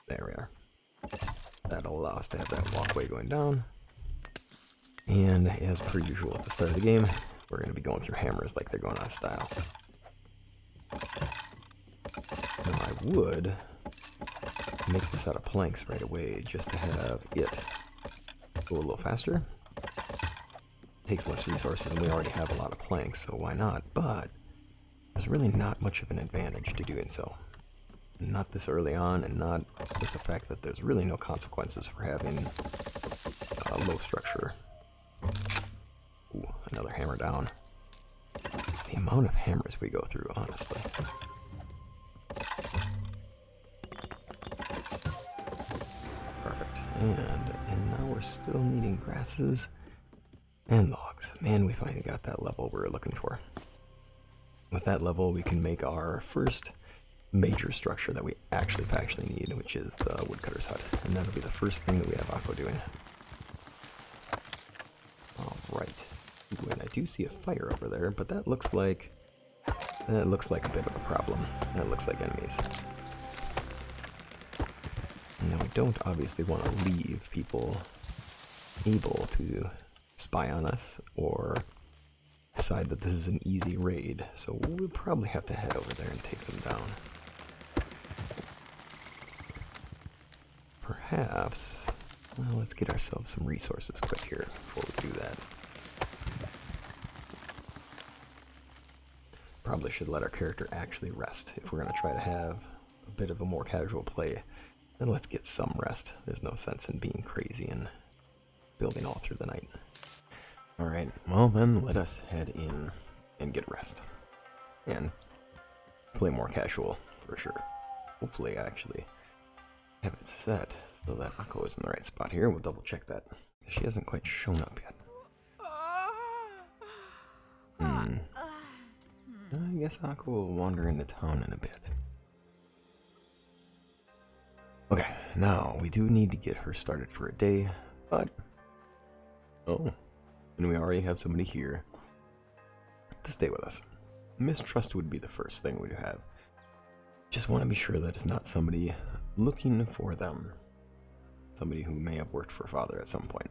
A: There we are. That'll allow us to have that walkway going down. And as per usual at the start of the game, we're going to be going through hammers like they're going out of style. Now I would make this out of planks right away just to have it go a little faster. Takes less resources and we already have a lot of planks, so why not? But there's really not much of an advantage to doing so. Not this early on, and not with the fact that there's really no consequences for having low structure. Ooh, another hammer down. The amount of hammers we go through, honestly. Perfect. And now we're still needing grasses and logs. Man, we finally got that level we were looking for. With that level, we can make our first major structure that we actually need, which is the woodcutter's hut. And that'll be the first thing that we have Ako doing. Alright. And I do see a fire over there, but that looks like a bit of a problem. That looks like enemies. Now we don't obviously want to leave people able to spy on us or decide that this is an easy raid, so we'll probably have to head over there and take them down. Perhaps, well, let's get ourselves some resources quick here before we do that. Probably should let our character actually rest. If we're going to try to have a bit of a more casual play, then let's get some rest. There's no sense in being crazy and building all through the night. Alright, well then let us head in and get rest. And play more casual, for sure. Hopefully I actually have it set so that Ako is in the right spot here. We'll double check that. She hasn't quite shown up yet. I guess Ako will wander into town in a bit. Okay, now we do need to get her started for a day, but... Oh, and we already have somebody here to stay with us. Mistrust would be the first thing we'd have. Just want to be sure that it's not somebody looking for them. Somebody who may have worked for father at some point.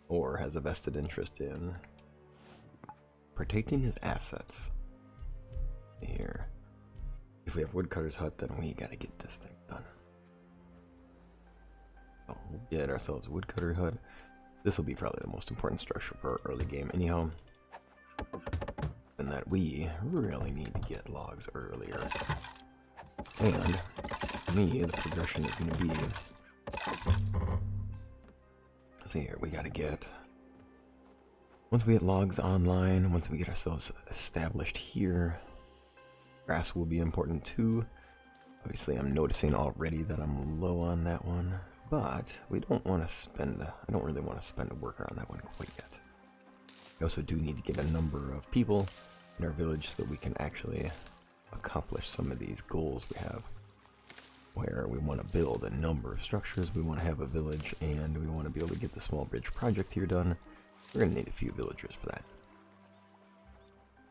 A: Or has a vested interest in protecting his assets. Here. If we have woodcutter's hut, then we gotta get this thing done. So we'll get ourselves a woodcutter hut. This will be probably the most important structure for our early game anyhow. And that we really need to get logs earlier. And for me, the progression is going to be... Let's see here, we gotta get... Once we get logs online, once we get ourselves established here, grass will be important too. Obviously I'm noticing already that I'm low on that one, but we don't want to spend, I don't really want to spend a worker on that one quite yet. We also do need to get a number of people in our village so that we can actually accomplish some of these goals we have, where we want to build a number of structures, we want to have a village, and we want to be able to get the small bridge project here done. We're going to need a few villagers for that.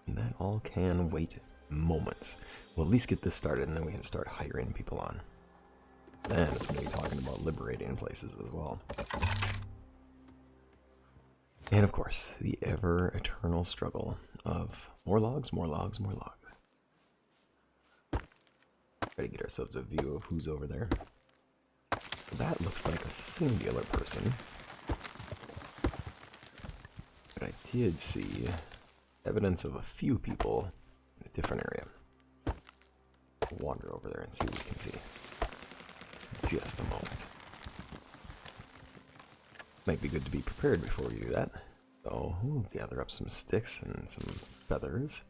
A: And that all can wait moments. We'll at least get this started, and then we can start hiring people on. Then it's going to be talking about liberating places as well. And of course, the ever-eternal struggle of more logs, more logs, more logs. Try to get ourselves a view of who's over there. That looks like a singular person. But I did see evidence of a few people in a different area. We'll wander over there and see what we can see. Just a moment. Might be good to be prepared before we do that. So we'll gather up some sticks and some feathers.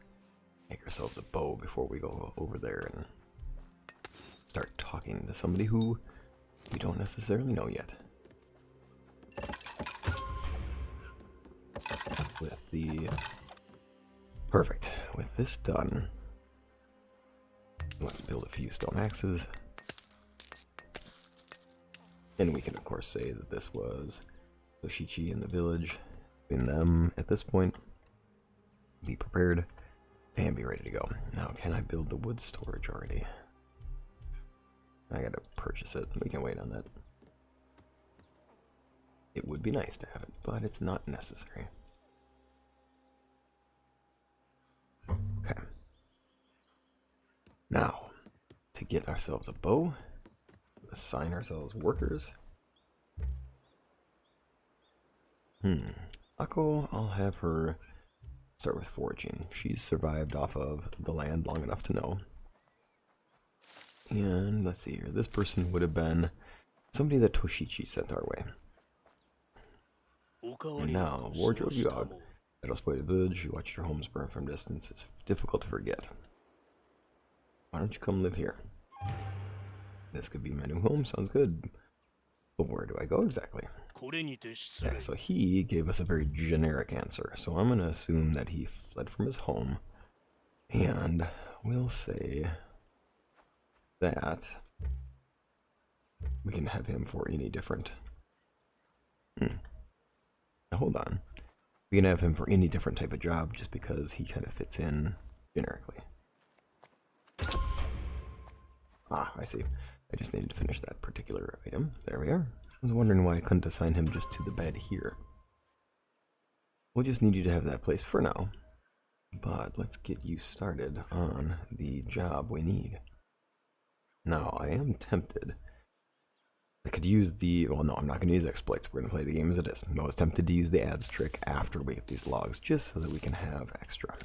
A: Make ourselves a bow before we go over there and start talking to somebody who We don't necessarily know yet. With the... Perfect. With this done, let's build a few stone axes. And we can of course say that this was Sosogi in the village. In them at this point. Be prepared and be ready to go. Now, can I build the wood storage already? I gotta purchase it. We can wait on that. It would be nice to have it, but it's not necessary. Okay. Now, to get ourselves a bow, assign ourselves workers. Ako, I'll have her start with foraging. She's survived off of the land long enough to know. And let's see here. This person would have been somebody that Toshichi sent our way. And now, wardrobe you out. At Ospoita Village, you watched your homes burn from distance. It's difficult to forget. Why don't you come live here? This could be my new home. Sounds good. But where do I go exactly? Yeah, so he gave us a very generic answer. So I'm going to assume that he fled from his home. And we'll say that we can have him for any different... Now, hold on. We can have him for any different type of job just because he kind of fits in generically. Ah, I see. I just needed to finish that particular item. There we are. I was wondering why I couldn't assign him just to the bed here. We'll just need you to have that place for now. But let's get you started on the job we need. Now, I am tempted. I could use the... Well, no, I'm not going to use exploits. We're going to play the game as it is. I was tempted to use the adds trick after we get these logs, just so that we can have extra.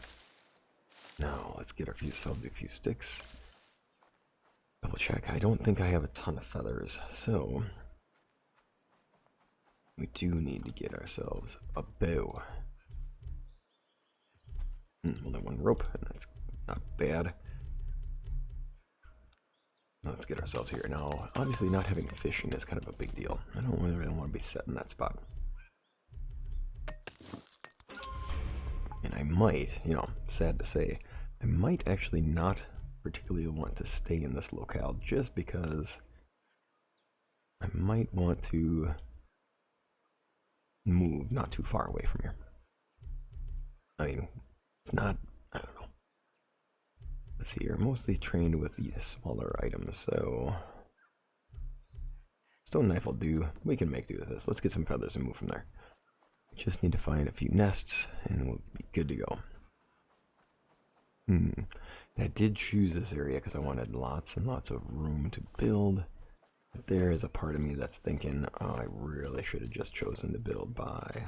A: Now, let's get ourselves a few sticks. Double check. I don't think I have a ton of feathers, so... we do need to get ourselves a bow. Only one rope, and that's not bad. Let's get ourselves here. Now, obviously not having fishing is kind of a big deal. I don't really want to be set in that spot. And I might, you know, sad to say, I might actually not particularly want to stay in this locale just because I might want to move not too far away from here. I mean, it's not, I don't know. Let's see, you're mostly trained with the smaller items, so stone knife will do. We can make do with this. Let's get some feathers and move from there. Just need to find a few nests and we'll be good to go. And I did choose this area because I wanted lots and lots of room to build. But there is a part of me that's thinking, oh, I really should have just chosen to build by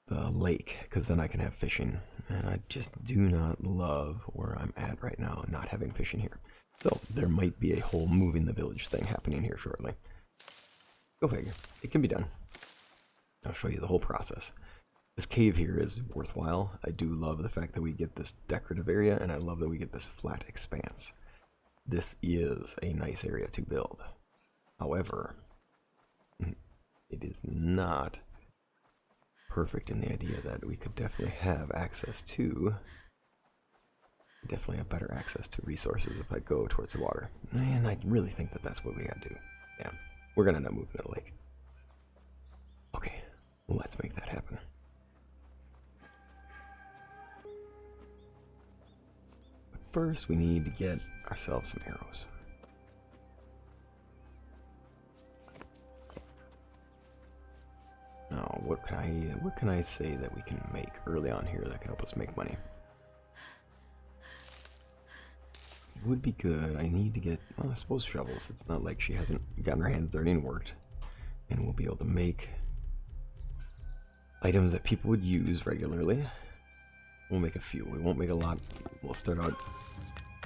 A: the lake, because then I can have fishing. And I just do not love where I'm at right now, not having fishing here. So there might be a whole moving the village thing happening here shortly. Go figure. It can be done. I'll show you the whole process. This cave here is worthwhile. I do love the fact that we get this decorative area, and I love that we get this flat expanse. This is a nice area to build. However, it is not perfect in the idea that we could definitely have access to, definitely have better access to resources if I go towards the water. And I really think that that's what we gotta do. Yeah, we're gonna end up moving to the lake. Okay, well, let's make that happen. But first, we need to get ourselves some arrows. Now, what can I say that we can make early on here that can help us make money? It would be good. I need to get, well, I suppose shovels. It's not like she hasn't gotten her hands dirty and worked. And we'll be able to make items that people would use regularly. We'll make a few. We won't make a lot. We'll start out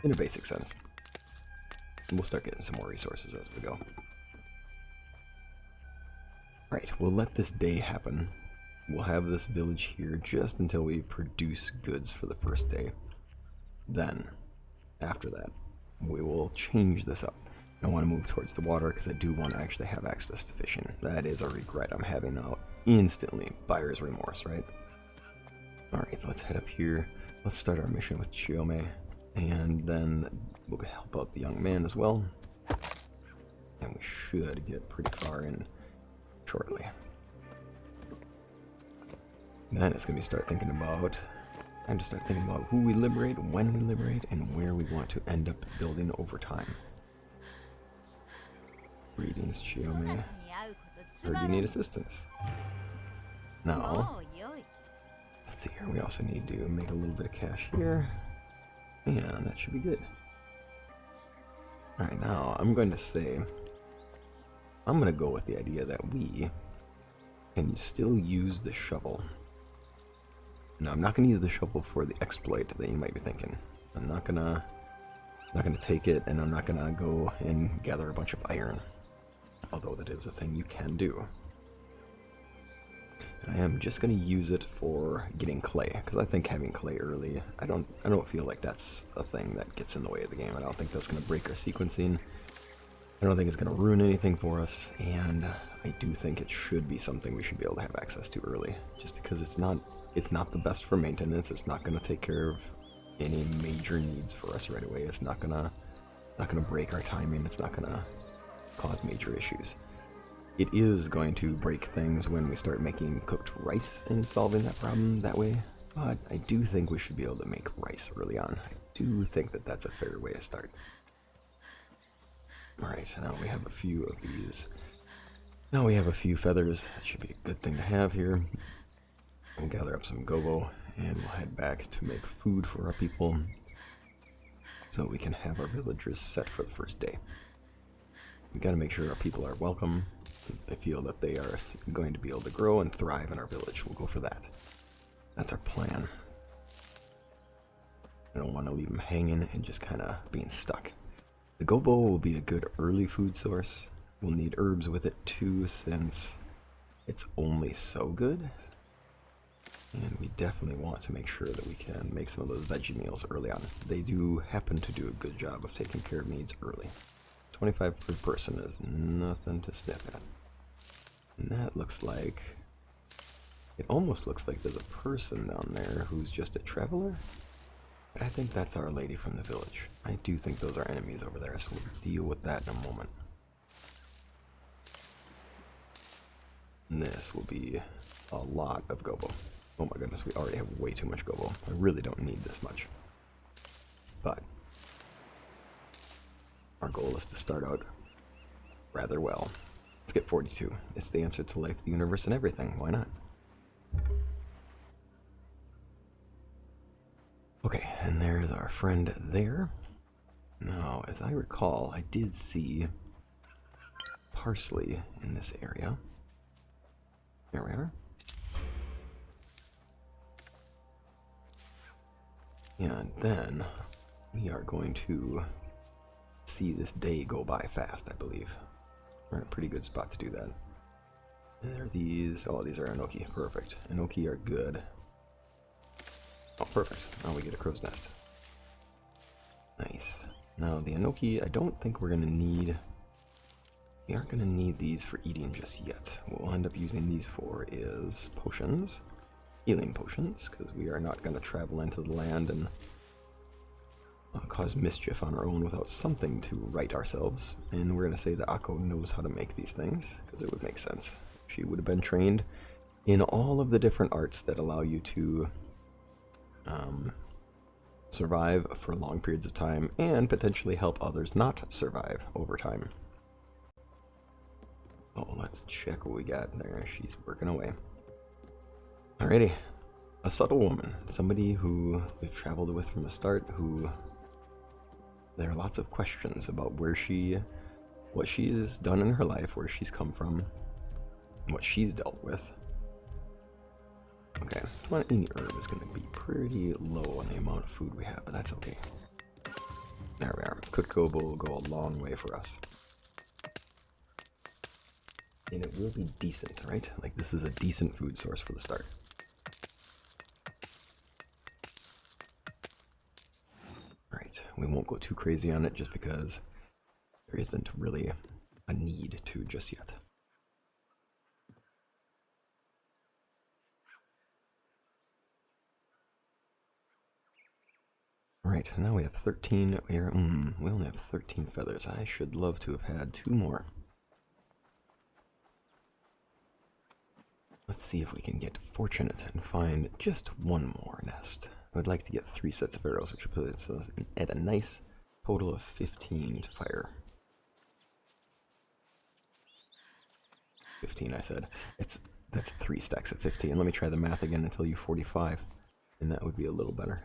A: in a basic sense. And we'll start getting some more resources as we go. Right, we'll let this day happen. We'll have this village here just until we produce goods for the first day. Then, after that, we will change this up. I want to move towards the water because I do want to actually have access to fishing. That is a regret I'm having now. Instantly. Buyer's remorse, right? Alright, let's head up here. Let's start our mission with Chiome. And then we'll help out the young man as well. And we should get pretty far in shortly. Then it's going to start thinking about... Time to start thinking about who we liberate, when we liberate, and where we want to end up building over time. Greetings, Chiome. Heard you need assistance. Now, let's see here. We also need to make a little bit of cash here. And that should be good. Alright, now I'm going to say... I'm going to go with the idea that we can still use the shovel. Now, I'm not going to use the shovel for the exploit that you might be thinking. I'm not gonna take it, and I'm not gonna go and gather a bunch of iron. Although that is a thing you can do. I am just going to use it for getting clay, because I think having clay early, I don't feel like that's a thing that gets in the way of the game. I don't think that's going to break our sequencing. I don't think it's going to ruin anything for us, and I do think it should be something we should be able to have access to early, just because it's not the best for maintenance. It's not going to take care of any major needs for us right away. It's not gonna break our timing. It's not gonna cause major issues. It is going to break things when we start making cooked rice and solving that problem that way, but I do think we should be able to make rice early on. I do think that that's a fair way to start. Alright, now we have a few of these. Now we have a few feathers. That should be a good thing to have here. We'll gather up some gobo, and we'll head back to make food for our people, so we can have our villagers set for the first day. We gotta make sure our people are welcome. They feel that they are going to be able to grow and thrive in our village. We'll go for that. That's our plan. I don't want to leave them hanging and just kind of being stuck. The gobo will be a good early food source. We'll need herbs with it too, since it's only so good. And we definitely want to make sure that we can make some of those veggie meals early on. They do happen to do a good job of taking care of needs early. 25 per person is nothing to sniff at. And that looks like... It almost looks like there's a person down there who's just a traveler. But I think that's our lady from the village. I do think those are enemies over there, so we'll deal with that in a moment. And this will be a lot of gobo. Oh my goodness, we already have way too much gobo. I really don't need this much. But our goal is to start out rather well. Let's get 42. It's the answer to life, the universe, and everything. Why not? Okay, and there's our friend there. Now, as I recall, I did see parsley in this area. There we are. And then we are going to see this day go by fast, I believe. We're in a pretty good spot to do that. And there are these. Oh, these are enoki. Perfect. Enoki are good. Oh, perfect. Now we get a crow's nest. Nice. Now, the enoki, I don't think we're going to need... We aren't going to need these for eating just yet. What we'll end up using these for is potions. Healing potions, because we are not going to travel into the land and cause mischief on our own without something to right ourselves. And we're going to say that Ako knows how to make these things, because it would make sense. She would have been trained in all of the different arts that allow you to survive for long periods of time and potentially help others not survive over time. Oh, let's check what we got there. She's working away. Alrighty. A subtle woman. Somebody who we've traveled with from the start, who there are lots of questions about what she's done in her life, where she's come from, and what she's dealt with. Okay, any herb is going to be pretty low on the amount of food we have, but that's okay. There we are. Cooked gobo will go a long way for us. And it will be decent, right? Like, this is a decent food source for the start. Alright, we won't go too crazy on it just because there isn't really a need to just yet. Alright, now we have 13 air. We only have 13 feathers. I should love to have had 2 more. Let's see if we can get fortunate and find just 1 more nest. I would like to get 3 sets of arrows, which will put us at a nice total of 15 to fire. 15, I said. That's 3 stacks of 15. Let me try the math again until you 45, and that would be a little better.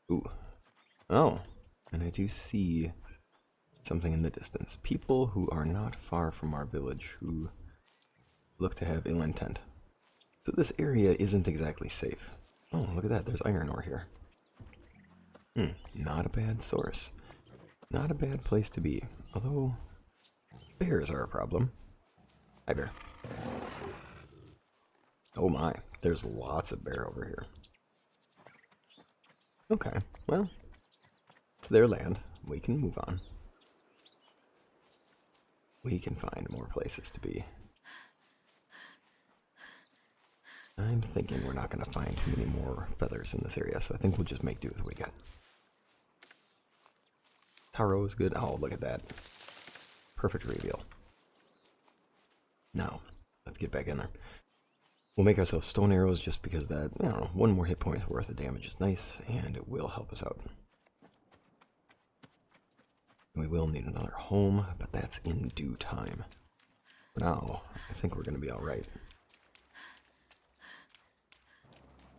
A: Ooh. Oh, and I do see something in the distance. People who are not far from our village who look to have ill intent. So this area isn't exactly safe. Oh, look at that. There's iron ore here. Not a bad source. Not a bad place to be. Although, bears are a problem. Hi, bear. Oh my, there's lots of bear over here. Okay, well, it's their land. We can move on. We can find more places to be. I'm thinking we're not going to find too many more feathers in this area, so I think we'll just make do with what we got. Taro is good. Oh, look at that. Perfect reveal. Now, let's get back in there. We'll make ourselves stone arrows just because that, I don't know, 1 more hit point worth of damage is nice, and it will help us out. We will need another home, but that's in due time. For now, I think we're going to be alright.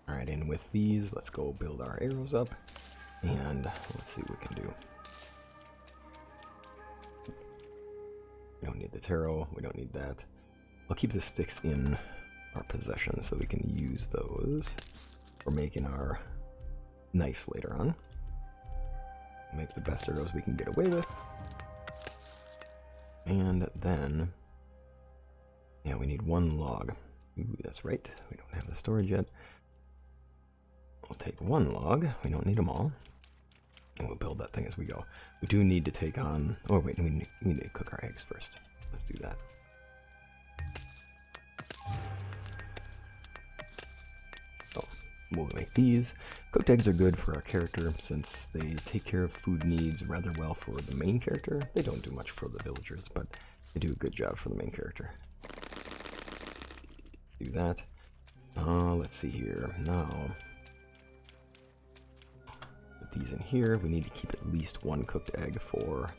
A: Alright, and with these, let's go build our arrows up, and let's see what we can do. We don't need the taro, we don't need that. I'll keep the sticks in our possession so we can use those for making our knife later on. Make the best arrows we can get away with. And then, yeah, we need 1 log. Ooh, that's right, we don't have the storage yet. We'll take 1 log, we don't need them all. And we'll build that thing as we go. We do need to take on, oh wait, we need to cook our eggs first. Let's do that. We'll make these. Cooked eggs are good for our character since they take care of food needs rather well for the main character. They don't do much for the villagers, but they do a good job for the main character. Do that. Let's see here. Now, put these in here. We need to keep at least 1 cooked egg for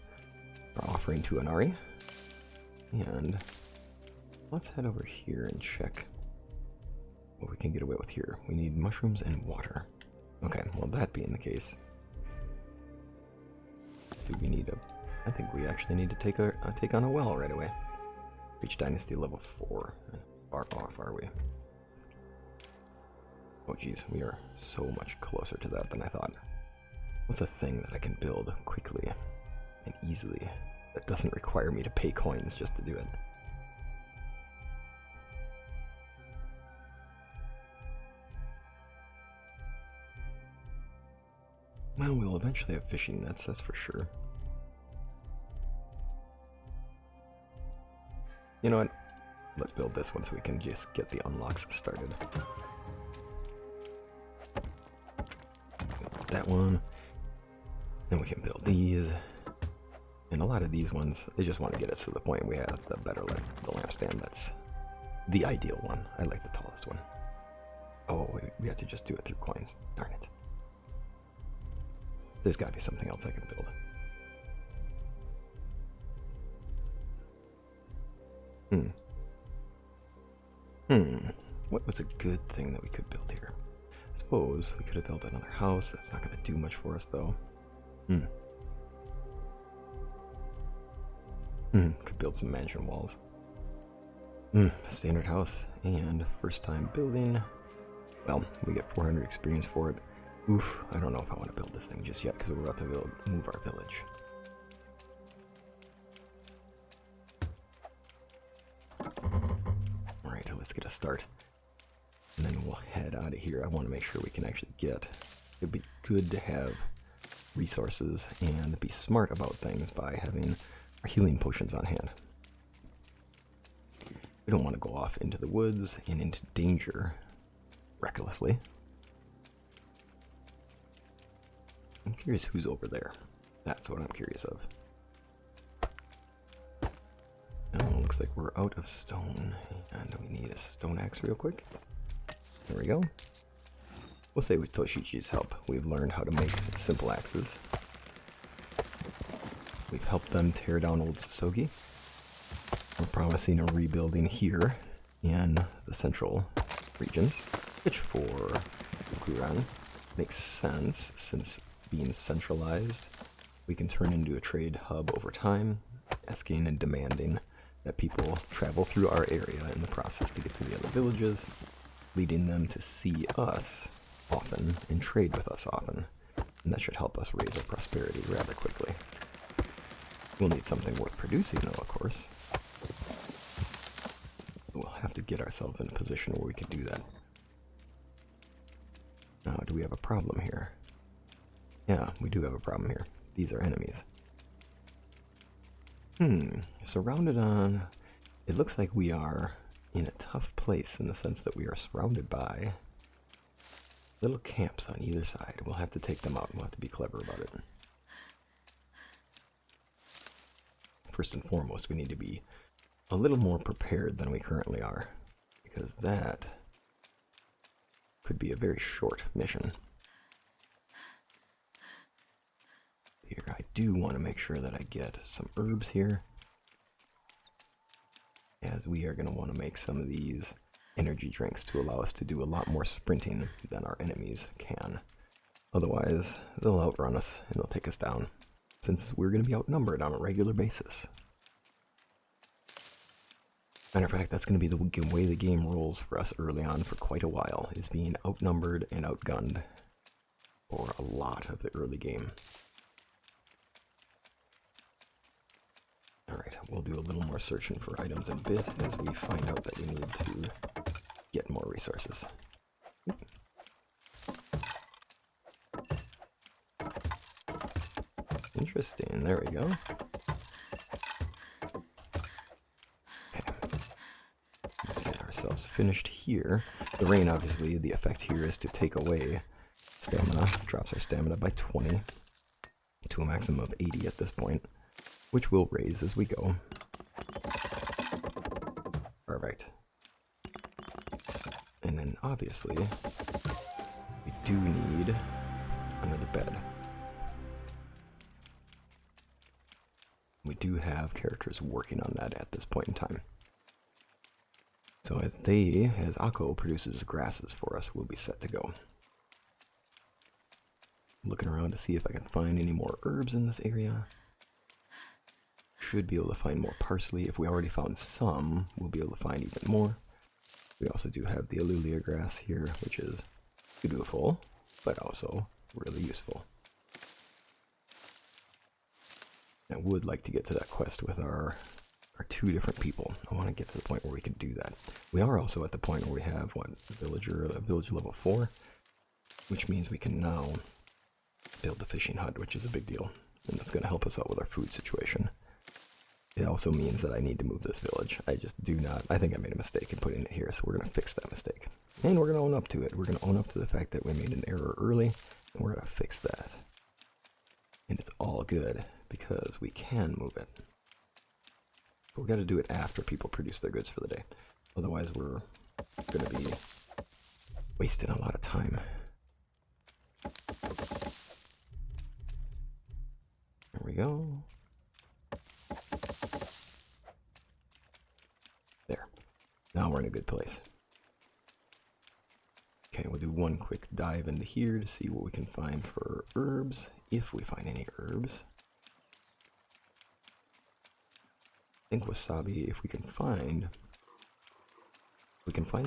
A: our offering to Inari. And let's head over here and check what we can get away with here. We need mushrooms and water. Okay, well that being the case, do we need I think we actually need to take on a well right away. Reach Dynasty level 4. Far off, are we? Oh geez, we are so much closer to that than I thought. What's a thing that I can build quickly and easily that doesn't require me to pay coins just to do it? Well, we'll eventually have fishing nets, that's for sure. You know what? Let's build this one so we can just get the unlocks started. That one. Then we can build these. And a lot of these ones, they just want to get us to the point we have the better the lampstand. That's the ideal one. I like the tallest one. Oh, we have to just do it through coins. Darn it. There's got to be something else I can build. What was a good thing that we could build here? I suppose we could have built another house. That's not going to do much for us, though. Could build some mansion walls. Standard house. And first time building. Well, we get 400 experience for it. Oof, I don't know if I want to build this thing just yet because we're about to move our village. Alright, let's get a start. And then we'll head out of here. I want to make sure we can actually get... It'd be good to have resources and be smart about things by having our healing potions on hand. We don't want to go off into the woods and into danger recklessly. I'm curious who's over there. That's what I'm curious of. Oh, looks like we're out of stone, and we need a stone axe real quick. There we go. We'll say with Toshichi's help, we've learned how to make simple axes. We've helped them tear down old Sosogi. We're promising a rebuilding here in the central regions, which for Koku-Ren makes sense, since being centralized, we can turn into a trade hub over time, asking and demanding that people travel through our area in the process to get to the other villages, leading them to see us often and trade with us often, and that should help us raise our prosperity rather quickly. We'll need something worth producing though, of course. We'll have to get ourselves in a position where we can do that. Now, do we have a problem here? Yeah, we do have a problem here. These are enemies. Surrounded on... It looks like we are in a tough place in the sense that we are surrounded by little camps on either side. We'll have to take them out. We'll have to be clever about it. First and foremost, we need to be a little more prepared than we currently are, because that could be a very short mission. Here, I do want to make sure that I get some herbs here, as we are going to want to make some of these energy drinks to allow us to do a lot more sprinting than our enemies can. Otherwise, they'll outrun us and they'll take us down, since we're going to be outnumbered on a regular basis. Matter of fact, that's going to be the way the game rolls for us early on for quite a while, is being outnumbered and outgunned for a lot of the early game. Alright, we'll do a little more searching for items in a bit as we find out that we need to get more resources. Interesting, there we go. Okay. Let's get ourselves finished here. The rain, obviously, the effect here is to take away stamina. Drops our stamina by 20 to a maximum of 80 at this point, which we'll raise as we go. Perfect. And then obviously, we do need another bed. We do have characters working on that at this point in time. So as Ako produces grasses for us, we'll be set to go. Looking around to see if I can find any more herbs in this area. Should be able to find more parsley. If we already found some, we'll be able to find even more. We also do have the Alulia grass here, which is beautiful, but also really useful. I would like to get to that quest with our two different people. I want to get to the point where we can do that. We are also at the point where we have, a villager level 4, which means we can now build the fishing hut, which is a big deal, and that's going to help us out with our food situation. It also means that I need to move this village. I just do not. I think I made a mistake in putting it here, so we're going to fix that mistake. And we're going to own up to it. We're going to own up to the fact that we made an error early, and we're going to fix that. And it's all good, because we can move it. But we've got to do it after people produce their goods for the day. Otherwise, we're going to be wasting a lot of time. There we go. There. Now we're in a good place. Okay, we'll do one quick dive into here to see what we can find for herbs, if we find any herbs. I think wasabi, if we can find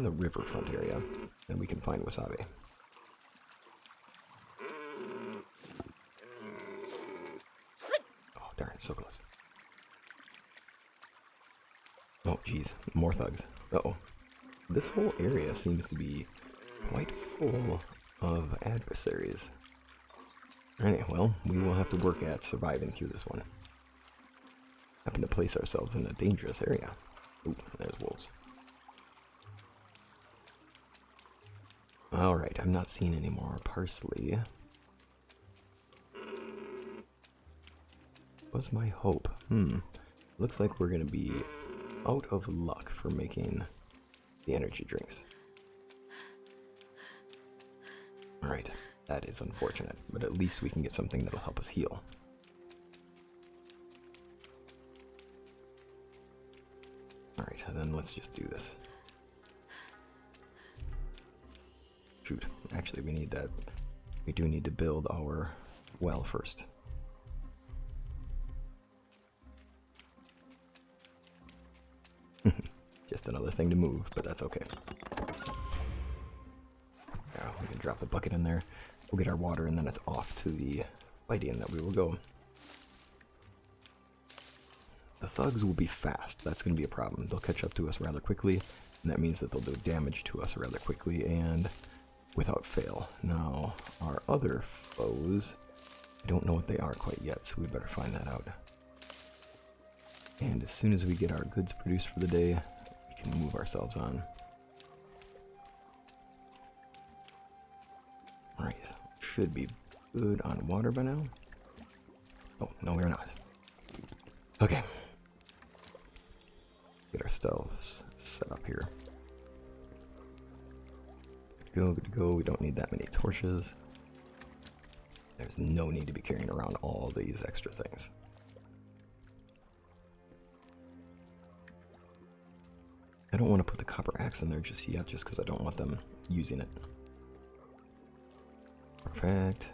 A: the riverfront area, then we can find wasabi. Oh, darn, so close. Oh, geez, more thugs. Uh-oh. This whole area seems to be quite full of adversaries. Alright, well, we will have to work at surviving through this one. Happen to place ourselves in a dangerous area. Ooh, there's wolves. Alright, I'm not seeing any more parsley. What's my hope? Looks like we're gonna be out of luck for making the energy drinks. Alright, that is unfortunate, but at least we can get something that'll help us heal. Alright, and then let's just do this. Shoot, actually we need that. We do need to build our well first. Just another thing to move, but that's okay. Yeah, we can drop the bucket in there. We'll get our water and then it's off to the fighting that we will go. The thugs will be fast. That's going to be a problem. They'll catch up to us rather quickly, and that means that they'll do damage to us rather quickly and without fail. Now, our other foes, I don't know what they are quite yet, so we better find that out. And as soon as we get our goods produced for the day, we can move ourselves on. Alright, should be good on water by now. Oh, no we're not. Okay. Get ourselves set up here. Good to go, good to go. We don't need that many torches. There's no need to be carrying around all these extra things. I don't want to put the copper axe in there just yet, just because I don't want them using it. Perfect.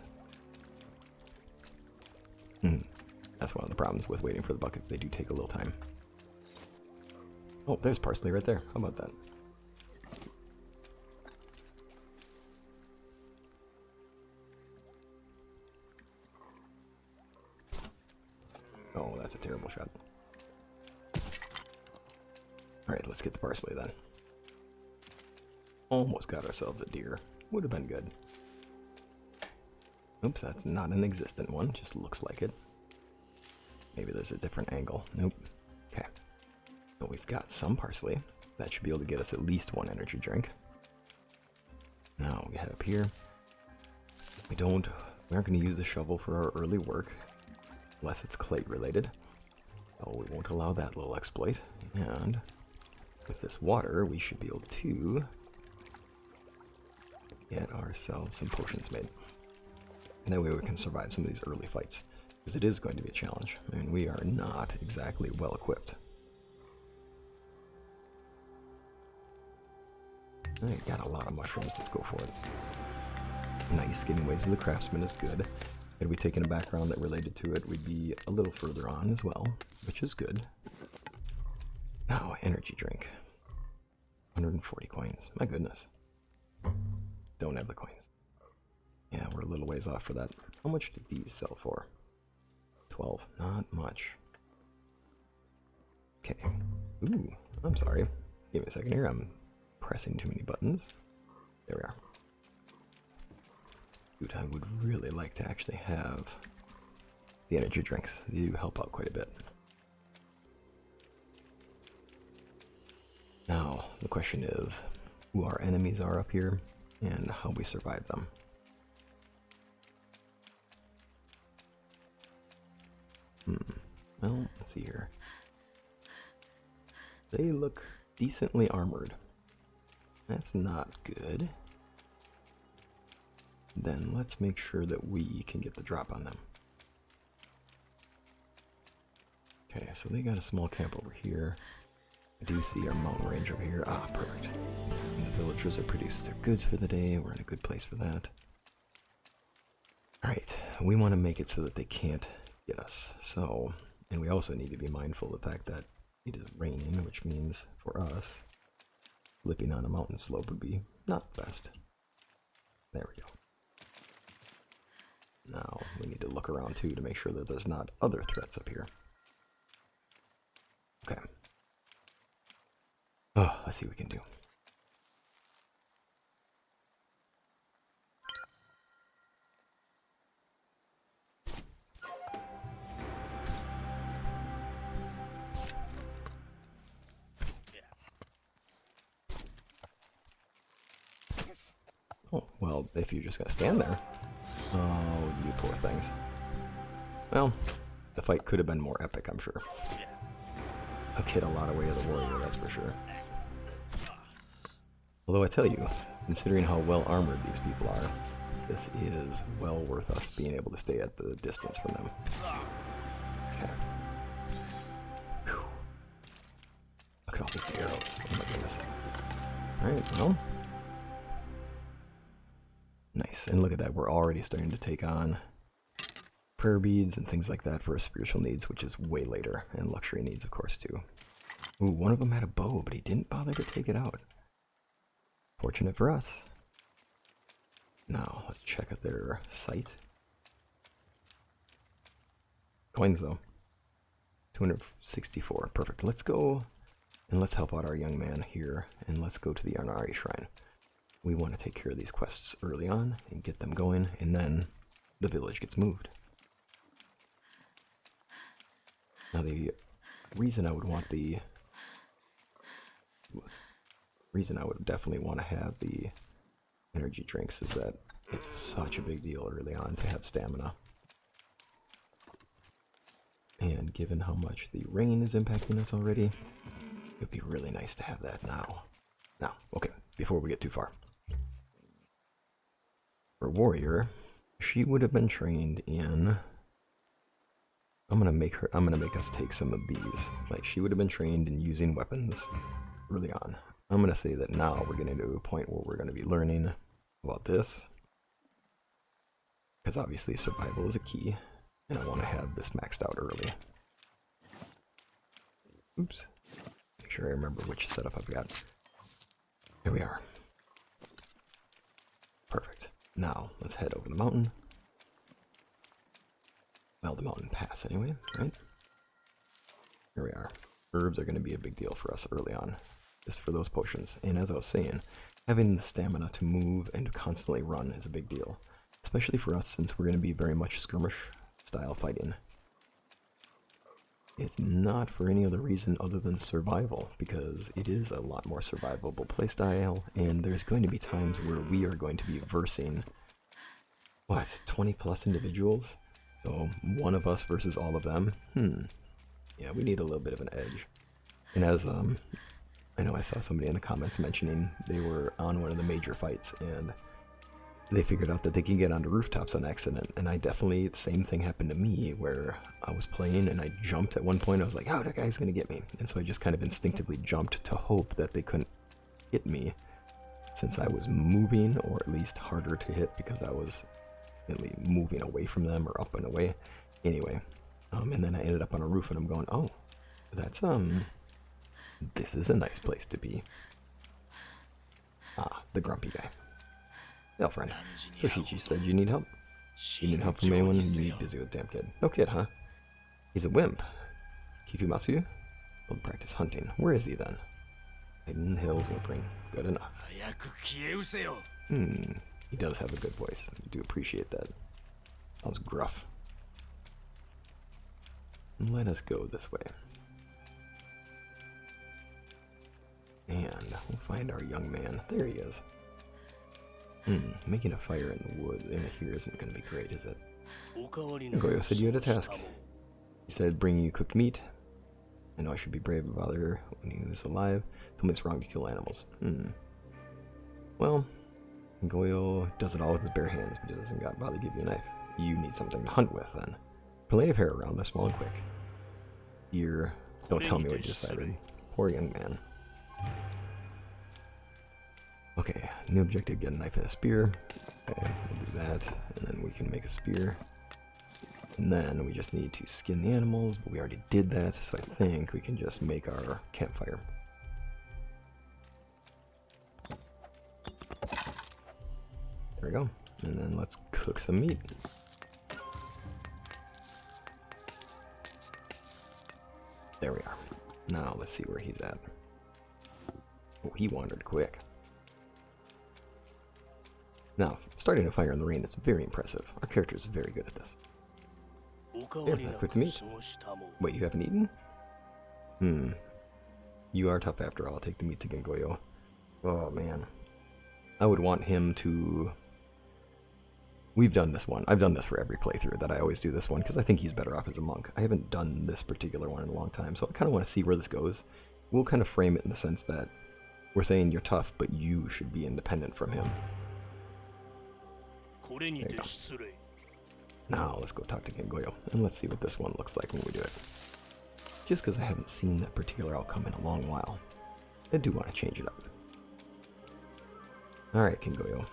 A: That's one of the problems with waiting for the buckets. They do take a little time. Oh, there's parsley right there. How about that? Oh, that's a terrible shot. Alright, let's get the parsley then. Almost got ourselves a deer. Would have been good. Oops, that's not an existent one. Just looks like it. Maybe there's a different angle. Nope. Okay. So we've got some parsley. That should be able to get us at least one energy drink. Now we head up here. We aren't going to use the shovel for our early work. Unless it's clay related. Oh, we won't allow that little exploit. And with this water, we should be able to get ourselves some potions made. And that way we can survive some of these early fights. Because it is going to be a challenge. I mean, we are not exactly well equipped. I got a lot of mushrooms, let's go for it. Nice, getting ways of the craftsman is good. Had we taken a background that related to it, we'd be a little further on as well, which is good. Now, energy drink. 140 coins, my goodness. Don't have the coins. Yeah, we're a little ways off for that. How much did these sell for? 12, not much. Okay. Ooh, I'm sorry. Give me a second here, I'm pressing too many buttons. There we are. Dude, I would really like to actually have the energy drinks. They do help out quite a bit. Now, the question is, who our enemies are up here, and how we survive them. Well, let's see here. They look decently armored. That's not good. Then let's make sure that we can get the drop on them. Okay, so they got a small camp over here. I do see our mountain range over here. Ah, perfect. And the villagers have produced their goods for the day. We're in a good place for that. Alright, we want to make it so that they can't get us. So, and we also need to be mindful of the fact that it is raining, which means for us, flipping on a mountain slope would be not the best. There we go. Now, we need to look around too to make sure that there's not other threats up here. Okay. Oh, let's see what we can do. Oh, well, if you're just gonna stand there. Oh, you poor things. Well, the fight could have been more epic, I'm sure. I'll get a lot away of the warrior, that's for sure. Although I tell you, considering how well armored these people are, this is well worth us being able to stay at the distance from them. Okay. Whew. Look at all these arrows. Oh my goodness. Alright, well. Nice. And look at that, we're already starting to take on prayer beads and things like that for our spiritual needs, which is way later, and luxury needs, of course, too. Ooh, one of them had a bow, but he didn't bother to take it out. Fortunate for us. Now, let's check out their site. Coins, though. 264. Perfect. Let's go and let's help out our young man here, and let's go to the Auntie Shrine. We want to take care of these quests early on and get them going, and then the village gets moved. Now, the reason I would want the... reason I would definitely want to have the energy drinks is that it's such a big deal early on to have stamina. And given how much the rain is impacting us already, it would be really nice to have that now. Now, okay, before we get too far. For warrior, she would have been trained in... I'm gonna make us take some of these. Like, she would have been trained in using weapons early on. I'm gonna say that now we're getting to a point where we're gonna be learning about this. Because obviously survival is a key, and I want to have this maxed out early. Oops. Make sure I remember which setup I've got. Here we are. Perfect. Now, let's head over the mountain. Well, the mountain pass anyway, right? Here we are. Herbs are going to be a big deal for us early on, just for those potions. And as I was saying, having the stamina to move and to constantly run is a big deal. Especially for us, since we're going to be very much skirmish-style fighting. It's not for any other reason other than survival, because it is a lot more survivable playstyle, and there's going to be times where we are going to be versing, what, 20 plus individuals? So, one of us versus all of them? Yeah, we need a little bit of an edge. And as, I know I saw somebody in the comments mentioning they were on one of the major fights, and they figured out that they can get onto rooftops on accident, and the same thing happened to me, where I was playing and I jumped at one point. I was like, oh, that guy's gonna get me. And so I just kind of instinctively jumped to hope that they couldn't hit me, since I was moving, or at least harder to hit because I was mainly moving away from them or up and away. Anyway, and then I ended up on a roof and I'm going, oh, that's, this is a nice place to be. Ah, the grumpy guy. Well, friend, Sosogi said you need help. You need help from anyone, you need busy with damn kid. No kid, huh? He's a wimp. Kikumatsu? We'll practice hunting. Where is he then? Hidden in the hills, whimpering. Good enough. He does have a good voice. I do appreciate that. That was gruff. Let us go this way. And we'll find our young man. There he is. Making a fire in the wood in here isn't going to be great, is it? Goyo said you had a task. He said bringing you cooked meat. I know I should be brave about her when he was alive. Told me it's wrong to kill animals. Well, Goyo does it all with his bare hands, but he doesn't bother to give you a knife. You need something to hunt with, then. Plenty of hair around, they're small and quick. Deer, don't tell me what you decided. Poor young man. Okay, new objective, get a knife and a spear. Okay, we'll do that, and then we can make a spear. And then we just need to skin the animals, but we already did that, so I think we can just make our campfire. There we go. And then let's cook some meat. There we are. Now let's see where he's at. Oh, he wandered quick. Now, starting a fire in the rain is very impressive. Our character is very good at this. Yeah, quick to meat. Wait, you haven't eaten? You are tough after all. I'll take the meat to Gengoyo. Oh, man. I would want him to... We've done this one. I've done this for every playthrough, that I always do this one, because I think he's better off as a monk. I haven't done this particular one in a long time, so I kind of want to see where this goes. We'll kind of frame it in the sense that we're saying you're tough, but you should be independent from him. There you go. Now let's go talk to Kengoyo, and let's see what this one looks like when we do it. Just because I haven't seen that particular outcome in a long while, I do want to change it up. Alright, Kengoyo.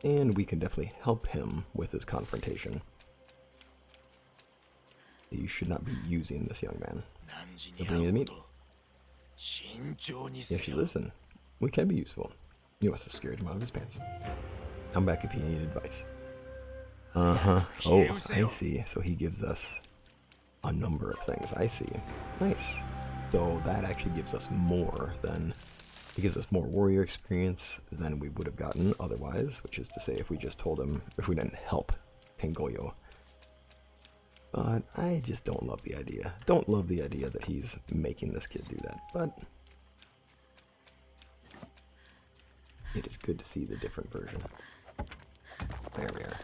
A: And we can definitely help him with his confrontation. You should not be using this young man. So bring you to meet. Yes, you listen. We can be useful. You must have scared him out of his pants. Come back if you need advice. Uh-huh. Oh, I see. So he gives us a number of things. I see. Nice. So that actually gives us more than... It gives us more warrior experience than we would have gotten otherwise, which is to say if we just told him, if we didn't help Kengoyo. But I just don't love the idea. Don't love the idea that he's making this kid do that, but it is good to see the different version. There we are.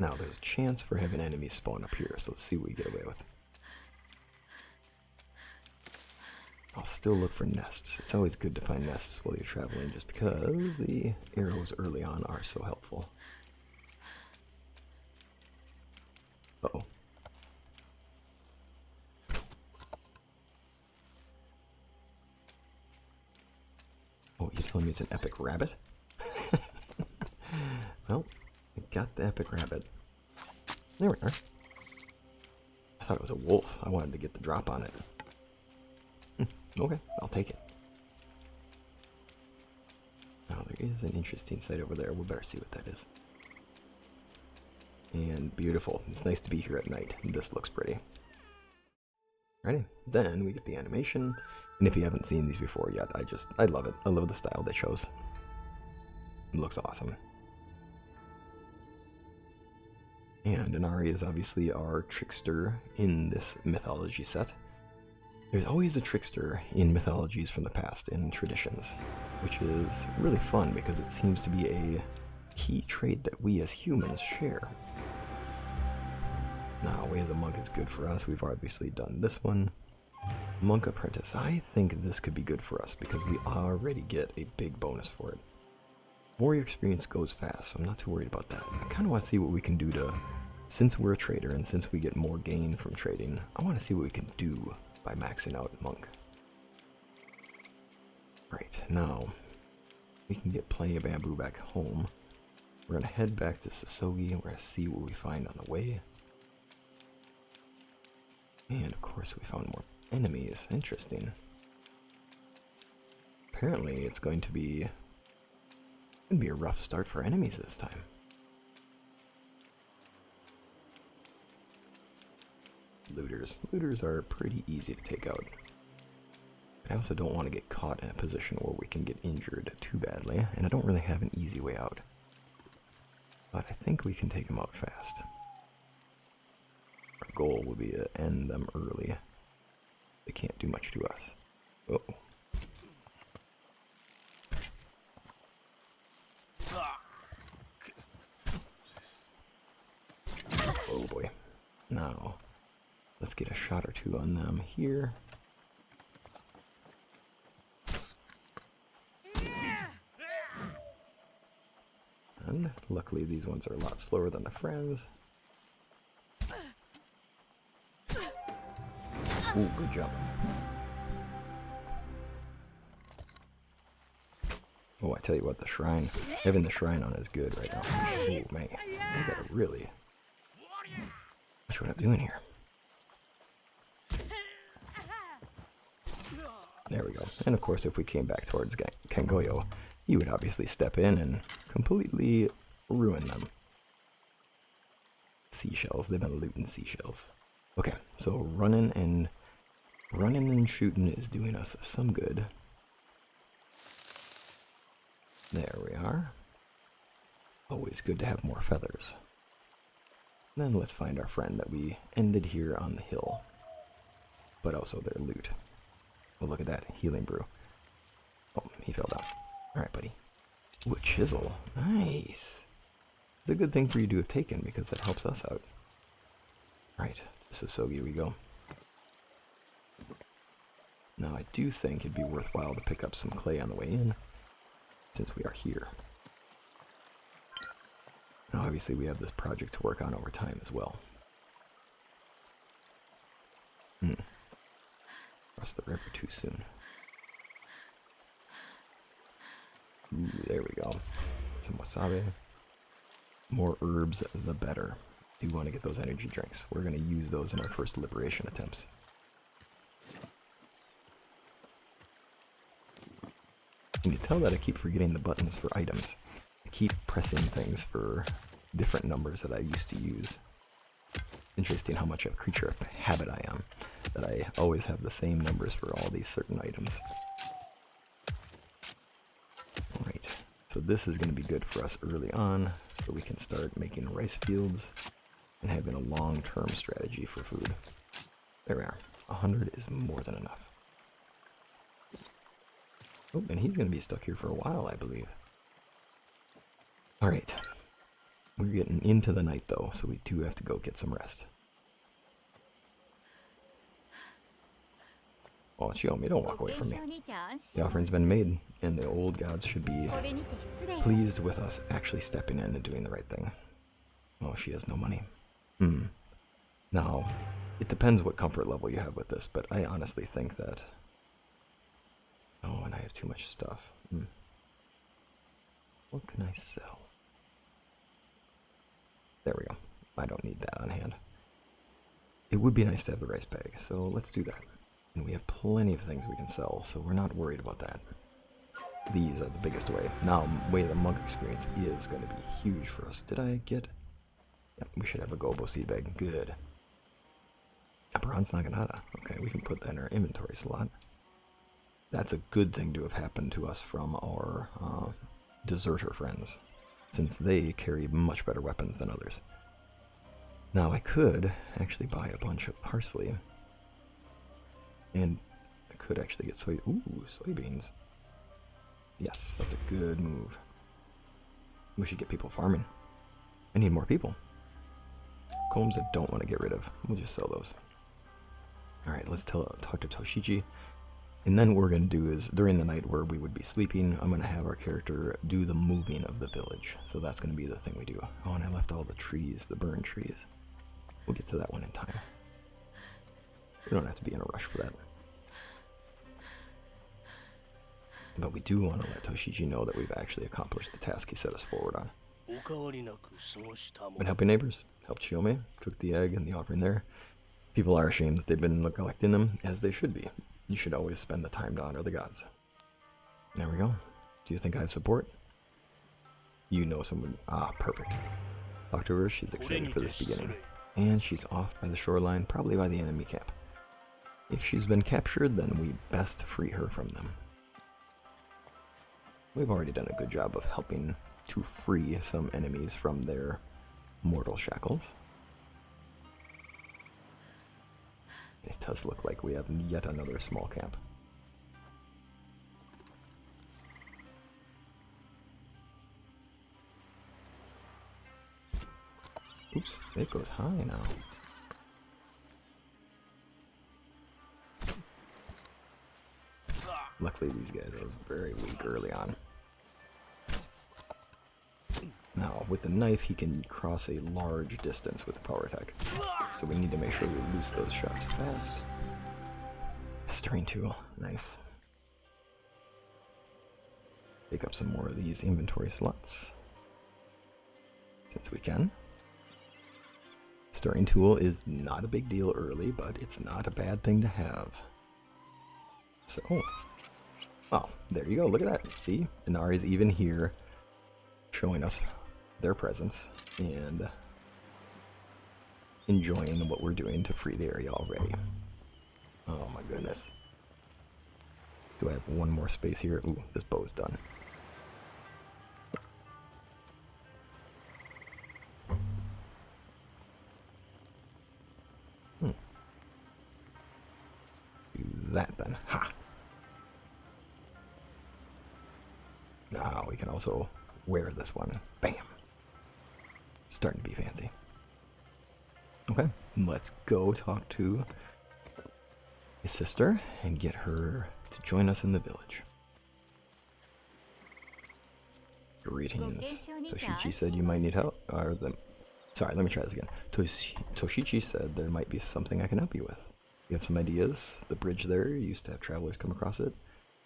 A: Now there's a chance for having enemies spawn up here, so let's see what we get away with. I'll still look for nests. It's always good to find nests while you're traveling, just because the arrows early on are so helpful. Uh-oh. Oh, you're telling me it's an epic rabbit? Well, I got the epic rabbit. There we are. I thought it was a wolf. I wanted to get the drop on it. Okay, I'll take it. Oh, there is an interesting sight over there. We'll better see what that is. And beautiful. It's nice to be here at night. This looks pretty. Alrighty, then we get the animation. And if you haven't seen these before yet, I love it. I love the style they chose. It looks awesome. And Inari is obviously our trickster in this mythology set. There's always a trickster in mythologies from the past, in traditions, which is really fun because it seems to be a key trait that we as humans share. Now, Way of the Monk is good for us. We've obviously done this one. Monk Apprentice. I think this could be good for us because we already get a big bonus for it. Warrior experience goes fast, so I'm not too worried about that. I kind of want to see what we can do to, since we're a trader and since we get more gain from trading, I want to see what we can do by maxing out Monk. Right, now we can get plenty of bamboo back home. We're going to head back to Sosogi and we're going to see what we find on the way. And of course we found more enemies. Interesting. Apparently it's going to be a rough start for enemies this time. Looters. Looters are pretty easy to take out. I also don't want to get caught in a position where we can get injured too badly, and I don't really have an easy way out. But I think we can take them out fast. Our goal would be to end them early. They can't do much to us. Uh-oh. Oh boy. Now, let's get a shot or two on them here. And luckily these ones are a lot slower than the friends. Ooh, good job. Oh, I tell you what, the shrine, having the shrine on is good right now. Oh man, I gotta really watch what I'm doing here. There we go. And of course, if we came back towards Kengoyo, you would obviously step in and completely ruin them. Seashells. They've been looting seashells. Okay, so running and shooting is doing us some good. There we are. Always good to have more feathers. Then let's find our friend that we ended here on the hill. But also their loot. Oh, look at that. Healing brew. Oh, he fell down. Alright, buddy. Ooh, a chisel. Nice. It's a good thing for you to have taken because that helps us out. Alright, Sosogi we go. Now I do think it'd be worthwhile to pick up some clay on the way in, since we are here. Now obviously we have this project to work on over time as well. Cross the river too soon. Ooh, there we go. Some wasabi. More herbs, the better. Do want to get those energy drinks. We're going to use those in our first liberation attempts. You can tell that I keep forgetting the buttons for items. I keep pressing things for different numbers that I used to use. Interesting how much a creature of habit I am, that I always have the same numbers for all these certain items. Alright, so this is going to be good for us early on, so we can start making rice fields and having a long-term strategy for food. There we are. 100 is more than enough. Oh, and he's going to be stuck here for a while, I believe. Alright. We're getting into the night, though, so we do have to go get some rest. Oh, Chiomi, don't walk away from me. The offering's been made, and the old gods should be pleased with us actually stepping in and doing the right thing. Oh, she has no money. Now, it depends what comfort level you have with this, but I honestly think that... Oh, and I have too much stuff. What can I sell? There we go. I don't need that on hand. It would be nice to have the rice bag, so let's do that. And we have plenty of things we can sell, so we're not worried about that. These are the biggest way. Now, way the monk experience is going to be huge for us. Did I get... Yep, we should have a gobo seed bag. Good. A bronze naginata. Okay, we can put that in our inventory slot. That's a good thing to have happened to us from our deserter friends, since they carry much better weapons than others. Now I could actually buy a bunch of parsley, and I could actually get soybeans. Yes, that's a good move. We should get people farming. I need more people. Combs I don't want to get rid of. We'll just sell those. Alright, let's talk to Toshiji. And then what we're going to do is, during the night where we would be sleeping, I'm going to have our character do the moving of the village. So that's going to be the thing we do. Oh, and I left all the trees, the burned trees. We'll get to that one in time. We don't have to be in a rush for that. But we do want to let Toshiji know that we've actually accomplished the task he set us forward on. Been helping neighbors. Helped Chiome, took the egg and the offering there. People are ashamed that they've been neglecting them, as they should be. You should always spend the time to honor the gods. There we go. Do you think I have support? You know someone. Ah, perfect. Talk to her. She's excited for this beginning. And she's off by the shoreline, probably by the enemy camp. If she's been captured, then we best free her from them. We've already done a good job of helping to free some enemies from their mortal shackles. It does look like we have yet another small camp. Oops, it goes high now. Luckily these guys are very weak early on. Now, with the knife he can cross a large distance with the power attack. So we need to make sure we loose those shots fast. Stirring tool, nice. Pick up some more of these inventory slots, since we can. Stirring tool is not a big deal early, but it's not a bad thing to have. So, oh, there you go, look at that. See, Inari's even here, showing us their presence, and enjoying what we're doing to free the area already. Oh my goodness. Do I have one more space here? Ooh, this bow's done. Do that then. Ha! we can also wear this one. Bam! Starting to be fancy. Okay, let's go talk to his sister and get her to join us in the village. Greetings. Toshichi said you might need help. Sorry, let me try this again. Toshichi said there might be something I can help you with. You have some ideas? The bridge there used to have travelers come across it.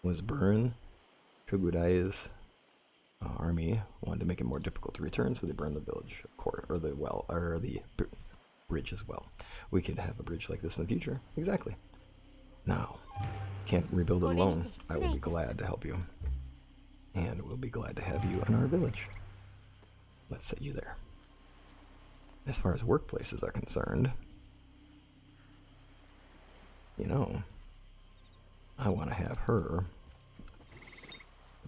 A: Was burned. Chogudai's army wanted to make it more difficult to return, so they burned the village, of course, or the well, or the bridge as well. We could have a bridge like this in the future. Exactly. Now, can't rebuild it alone. I will be glad to help you. And we'll be glad to have you in our village. Let's set you there. As far as workplaces are concerned, you know, I want to have her,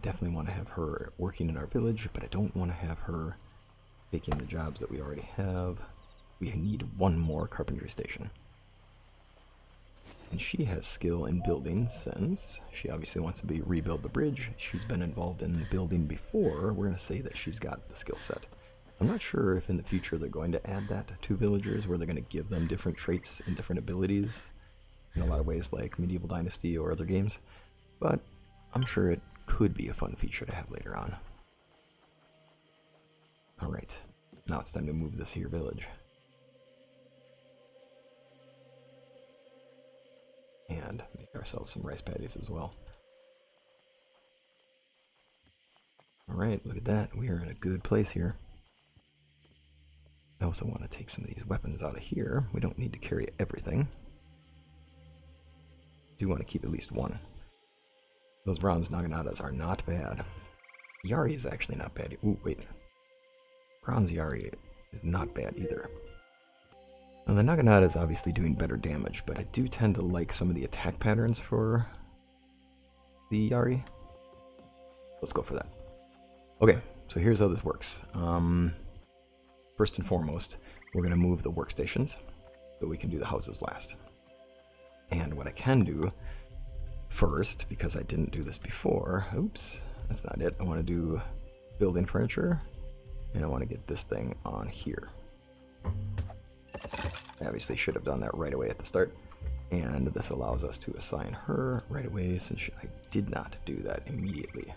A: definitely want to have her working in our village, but I don't want to have her taking the jobs that we already have. We need one more carpentry station. And she has skill in building since she obviously wants to rebuild the bridge. She's been involved in building before. We're going to say that she's got the skill set. I'm not sure if in the future they're going to add that to villagers, where they're going to give them different traits and different abilities in a lot of ways like Medieval Dynasty or other games, but I'm sure it could be a fun feature to have later on. Alright, now it's time to move this here village. And make ourselves some rice paddies as well. Alright, look at that. We are in a good place here. I also want to take some of these weapons out of here. We don't need to carry everything. Do want to keep at least one. Those bronze naganatas are not bad. Yari is actually not bad. Ooh, wait. Bronze Yari is not bad either. Now the naganata is obviously doing better damage, but I do tend to like some of the attack patterns for the Yari. Let's go for that. Okay, so here's how this works. First and foremost, we're going to move the workstations so we can do the houses last. And what I can do first, because I didn't do this before, oops, that's not it. I want to do building furniture, and I want to get this thing on here. I obviously should have done that right away at the start, and this allows us to assign her right away since I did not do that immediately.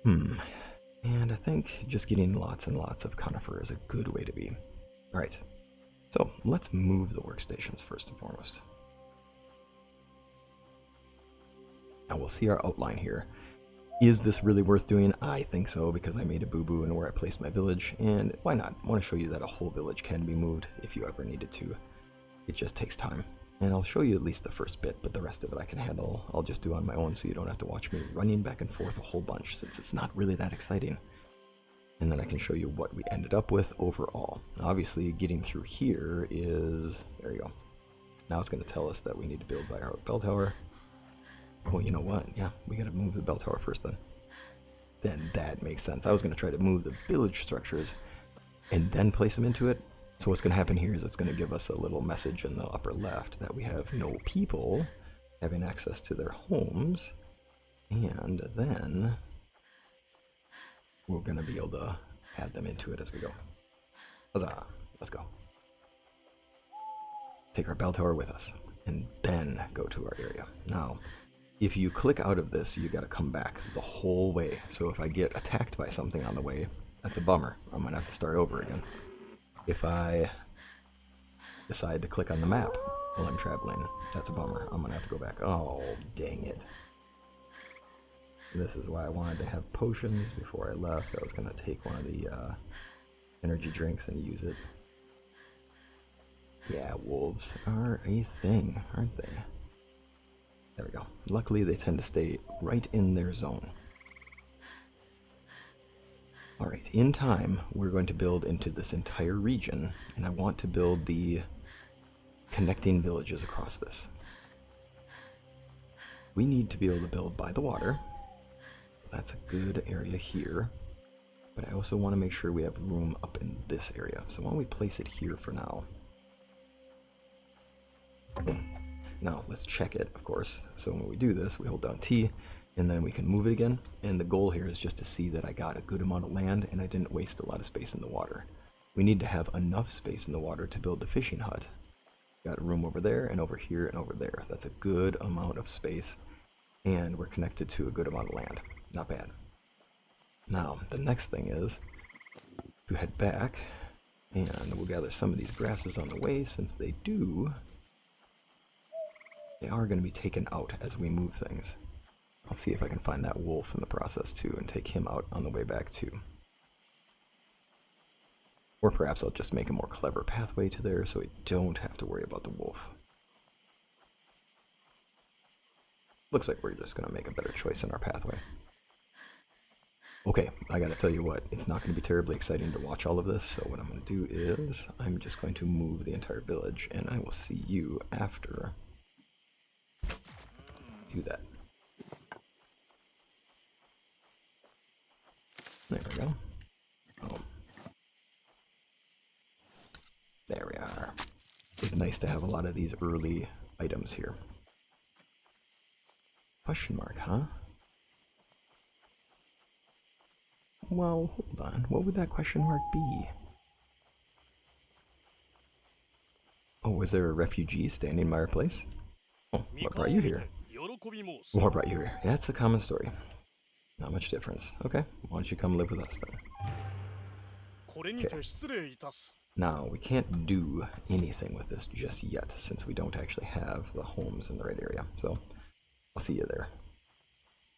A: And I think just getting lots and lots of conifer is a good way to be. Alright, so let's move the workstations first and foremost. Now we'll see our outline here. Is this really worth doing? I think so, because I made a boo-boo in where I placed my village, and why not? I want to show you that a whole village can be moved if you ever needed to. It just takes time. And I'll show you at least the first bit, but the rest of it I can handle. I'll just do on my own so you don't have to watch me running back and forth a whole bunch, since it's not really that exciting. And then I can show you what we ended up with overall. Now, obviously, getting through here is... there you go. Now it's going to tell us that we need to build by our bell tower. Well, you know what? Yeah, we gotta move the bell tower first then. Then that makes sense. I was gonna try to move the village structures and then place them into it. So what's gonna happen here is it's gonna give us a little message in the upper left that we have no people having access to their homes. And then we're gonna be able to add them into it as we go. Huzzah! Let's go. Take our bell tower with us and then go to our area. Now, if you click out of this, you gotta come back the whole way. So if I get attacked by something on the way, that's a bummer. I'm gonna have to start over again. If I decide to click on the map while I'm traveling, that's a bummer. I'm gonna have to go back. Oh, dang it. This is why I wanted to have potions before I left. I was gonna take one of the energy drinks and use it. Yeah, wolves are a thing, aren't they? There we go. Luckily, they tend to stay right in their zone. Alright, in time, we're going to build into this entire region, and I want to build the connecting villages across this. We need to be able to build by the water. That's a good area here. But I also want to make sure we have room up in this area. So why don't we place it here for now? Now, let's check it, of course. So when we do this, we hold down T, and then we can move it again. And the goal here is just to see that I got a good amount of land and I didn't waste a lot of space in the water. We need to have enough space in the water to build the fishing hut. Got a room over there and over here and over there. That's a good amount of space, and we're connected to a good amount of land. Not bad. Now, the next thing is to head back, and we'll gather some of these grasses on the way, since they are going to be taken out as we move things. I'll see if I can find that wolf in the process too, and take him out on the way back too. Or perhaps I'll just make a more clever pathway to there so we don't have to worry about the wolf. Looks like we're just going to make a better choice in our pathway. Okay, I gotta tell you what, it's not going to be terribly exciting to watch all of this, so what I'm going to do is I'm just going to move the entire village, and I will see you after I do that. There we go. Oh. There we are. It's nice to have a lot of these early items here. Question mark, huh? Well, hold on. What would that question mark be? Oh, was there a refugee standing by our place? Oh, what brought you here? What brought you here? Yeah, it's a common story. Not much difference. Okay, why don't you come live with us then? Okay. Now, we can't do anything with this just yet, since we don't actually have the homes in the right area. So, I'll see you there.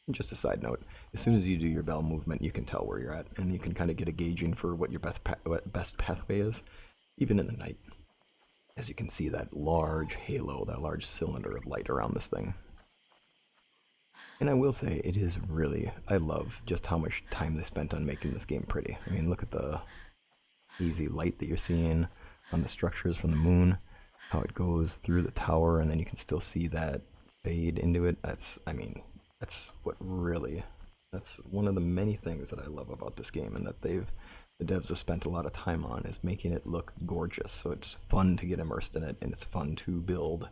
A: And just a side note, as soon as you do your bell movement, you can tell where you're at, and you can kind of get a gauging for what your best pathway is, even in the night. As you can see that large halo, that large cylinder of light around this thing. And I will say, it is really, I love just how much time they spent on making this game pretty. I mean, look at the easy light that you're seeing on the structures from the moon, how it goes through the tower, and then you can still see that fade into it. That's what really, that's one of the many things that I love about this game, and that the devs have spent a lot of time on, is making it look gorgeous. So it's fun to get immersed in it, and it's fun to build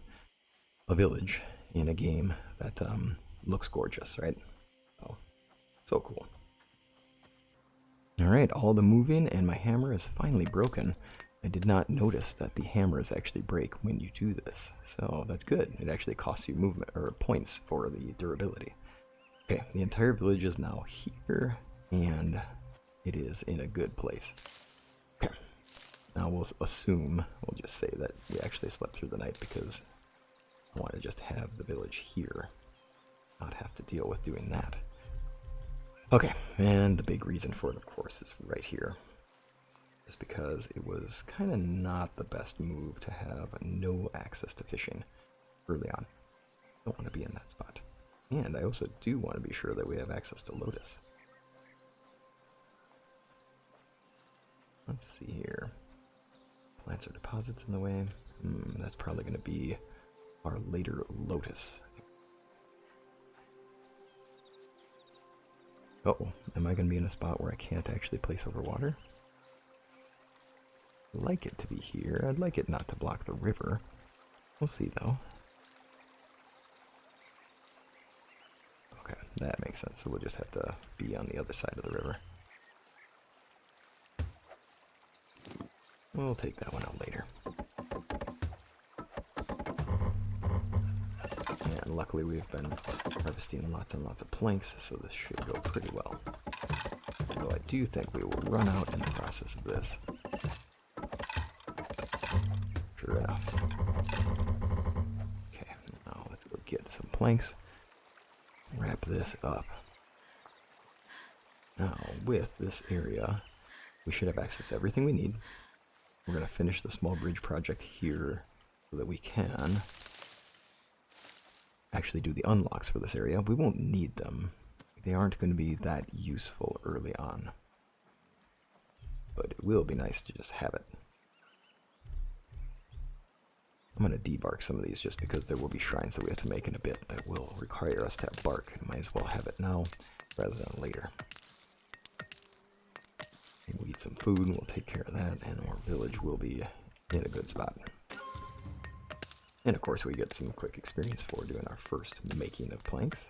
A: a village in a game that looks gorgeous, right? Oh, so cool. Alright, all the moving, and my hammer is finally broken. I did not notice that the hammers actually break when you do this, so that's good. It actually costs you movement or points for the durability. Okay, the entire village is now here, and it is in a good place. Okay, now we'll just say that we actually slept through the night, because I want to just have the village here, not have to deal with doing that. Okay, and the big reason for it, of course, is right here. Just because it was kind of not the best move to have no access to fishing early on. Don't want to be in that spot. And I also do want to be sure that we have access to Lotus. Let's see here. Plants or deposits in the way. That's probably going to be our later Lotus. Uh-oh, am I going to be in a spot where I can't actually place over water? I'd like it to be here. I'd like it not to block the river. We'll see, though. Okay, that makes sense. So we'll just have to be on the other side of the river. We'll take that one out later. And luckily we've been harvesting lots and lots of planks, so this should go pretty well. Though I do think we will run out in the process of this. Sure enough. Okay, now let's go get some planks. Wrap this up. Now, with this area, we should have access to everything we need. We're going to finish the small bridge project here so that we can actually do the unlocks for this area. We won't need them. They aren't going to be that useful early on. But it will be nice to just have it. I'm going to debark some of these just because there will be shrines that we have to make in a bit that will require us to have bark. I might as well have it now rather than later. And we'll eat some food and we'll take care of that, and our village will be in a good spot. And of course we get some quick experience for doing our first making of planks.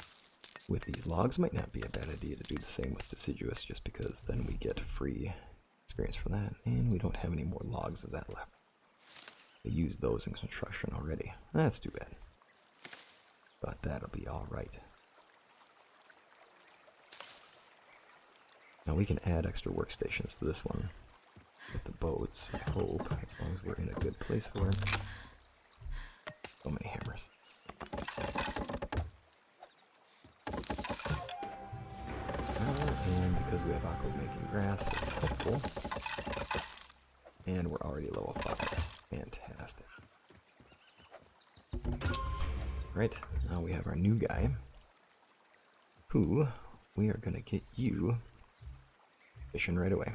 A: with these logs. Might not be a bad idea to do the same with deciduous, just because then we get free experience for that, and we don't have any more logs of that left. I used those in construction already. That's too bad. But that'll be alright. Now we can add extra workstations to this one with the boats, I hope, as long as we're in a good place for it. So many hammers. And because we have Ako making grass, it's helpful. And we're already level 5. Fantastic. Right, now we have our new guy, who we are going to get you fishing right away.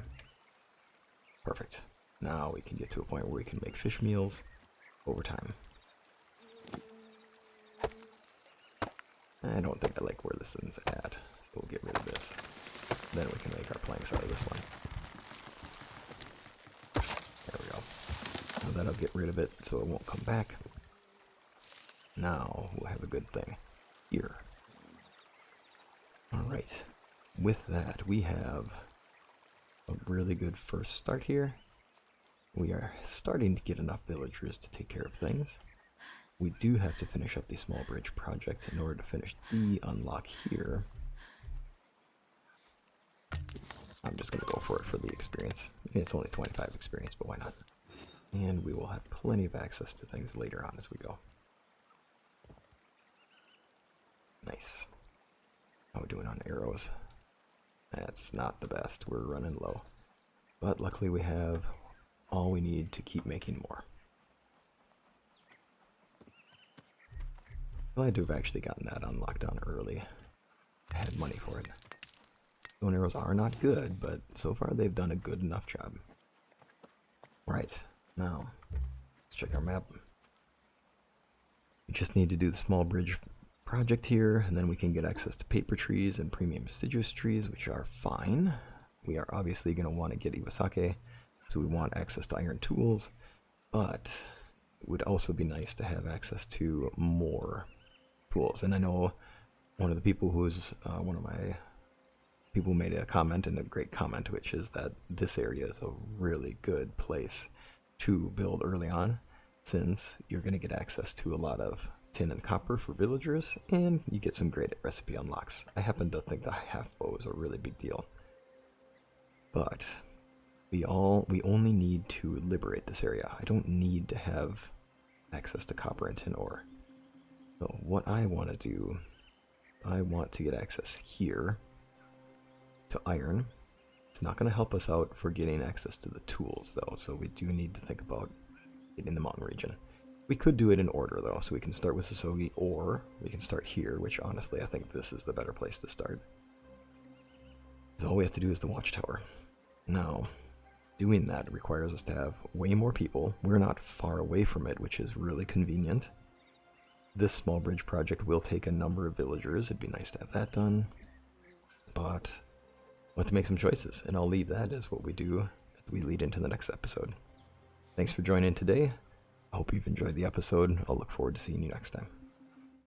A: Perfect. Now we can get to a point where we can make fish meals over time. I don't think I like where this is at, so we'll get rid of this. Then we can make our planks out of this one. There we go. So that'll get rid of it so it won't come back. Now we'll have a good thing here. Alright. With that, we have a really good first start here. We are starting to get enough villagers to take care of things. We do have to finish up the small bridge project in order to finish the unlock here. I'm just going to go for it for the experience. It's only 25 experience, but why not? And we will have plenty of access to things later on as we go. Nice. How are we doing on arrows? That's not the best. We're running low. But luckily we have all we need to keep making more. Glad to have actually gotten that unlocked on early. I had money for it. Stone arrows are not good, but so far they've done a good enough job. Right, now, let's check our map. We just need to do the small bridge project here, and then we can get access to paper trees and premium deciduous trees, which are fine. We are obviously going to want to get Iwasake, so we want access to iron tools, but it would also be nice to have access to more tools. And I know one of the people who's one of my people made a comment, and a great comment, which is that this area is a really good place to build early on, since you're going to get access to a lot of tin and copper for villagers, and you get some great recipe unlocks. I happen to think the half bow is a really big deal. But we only need to liberate this area. I don't need to have access to copper and tin ore. So what I want to do, I want to get access here to iron. It's not going to help us out for getting access to the tools though, so we do need to think about it in the mountain region. We could do it in order though, so we can start with Sosogi, or we can start here, which honestly I think this is the better place to start. So all we have to do is the watchtower. Now, doing that requires us to have way more people. We're not far away from it, which is really convenient. This small bridge project will take a number of villagers. It'd be nice to have that done, but we'll have to make some choices, and I'll leave that as what we do as we lead into the next episode. Thanks for joining today. I hope you've enjoyed the episode. I'll look forward to seeing you next time.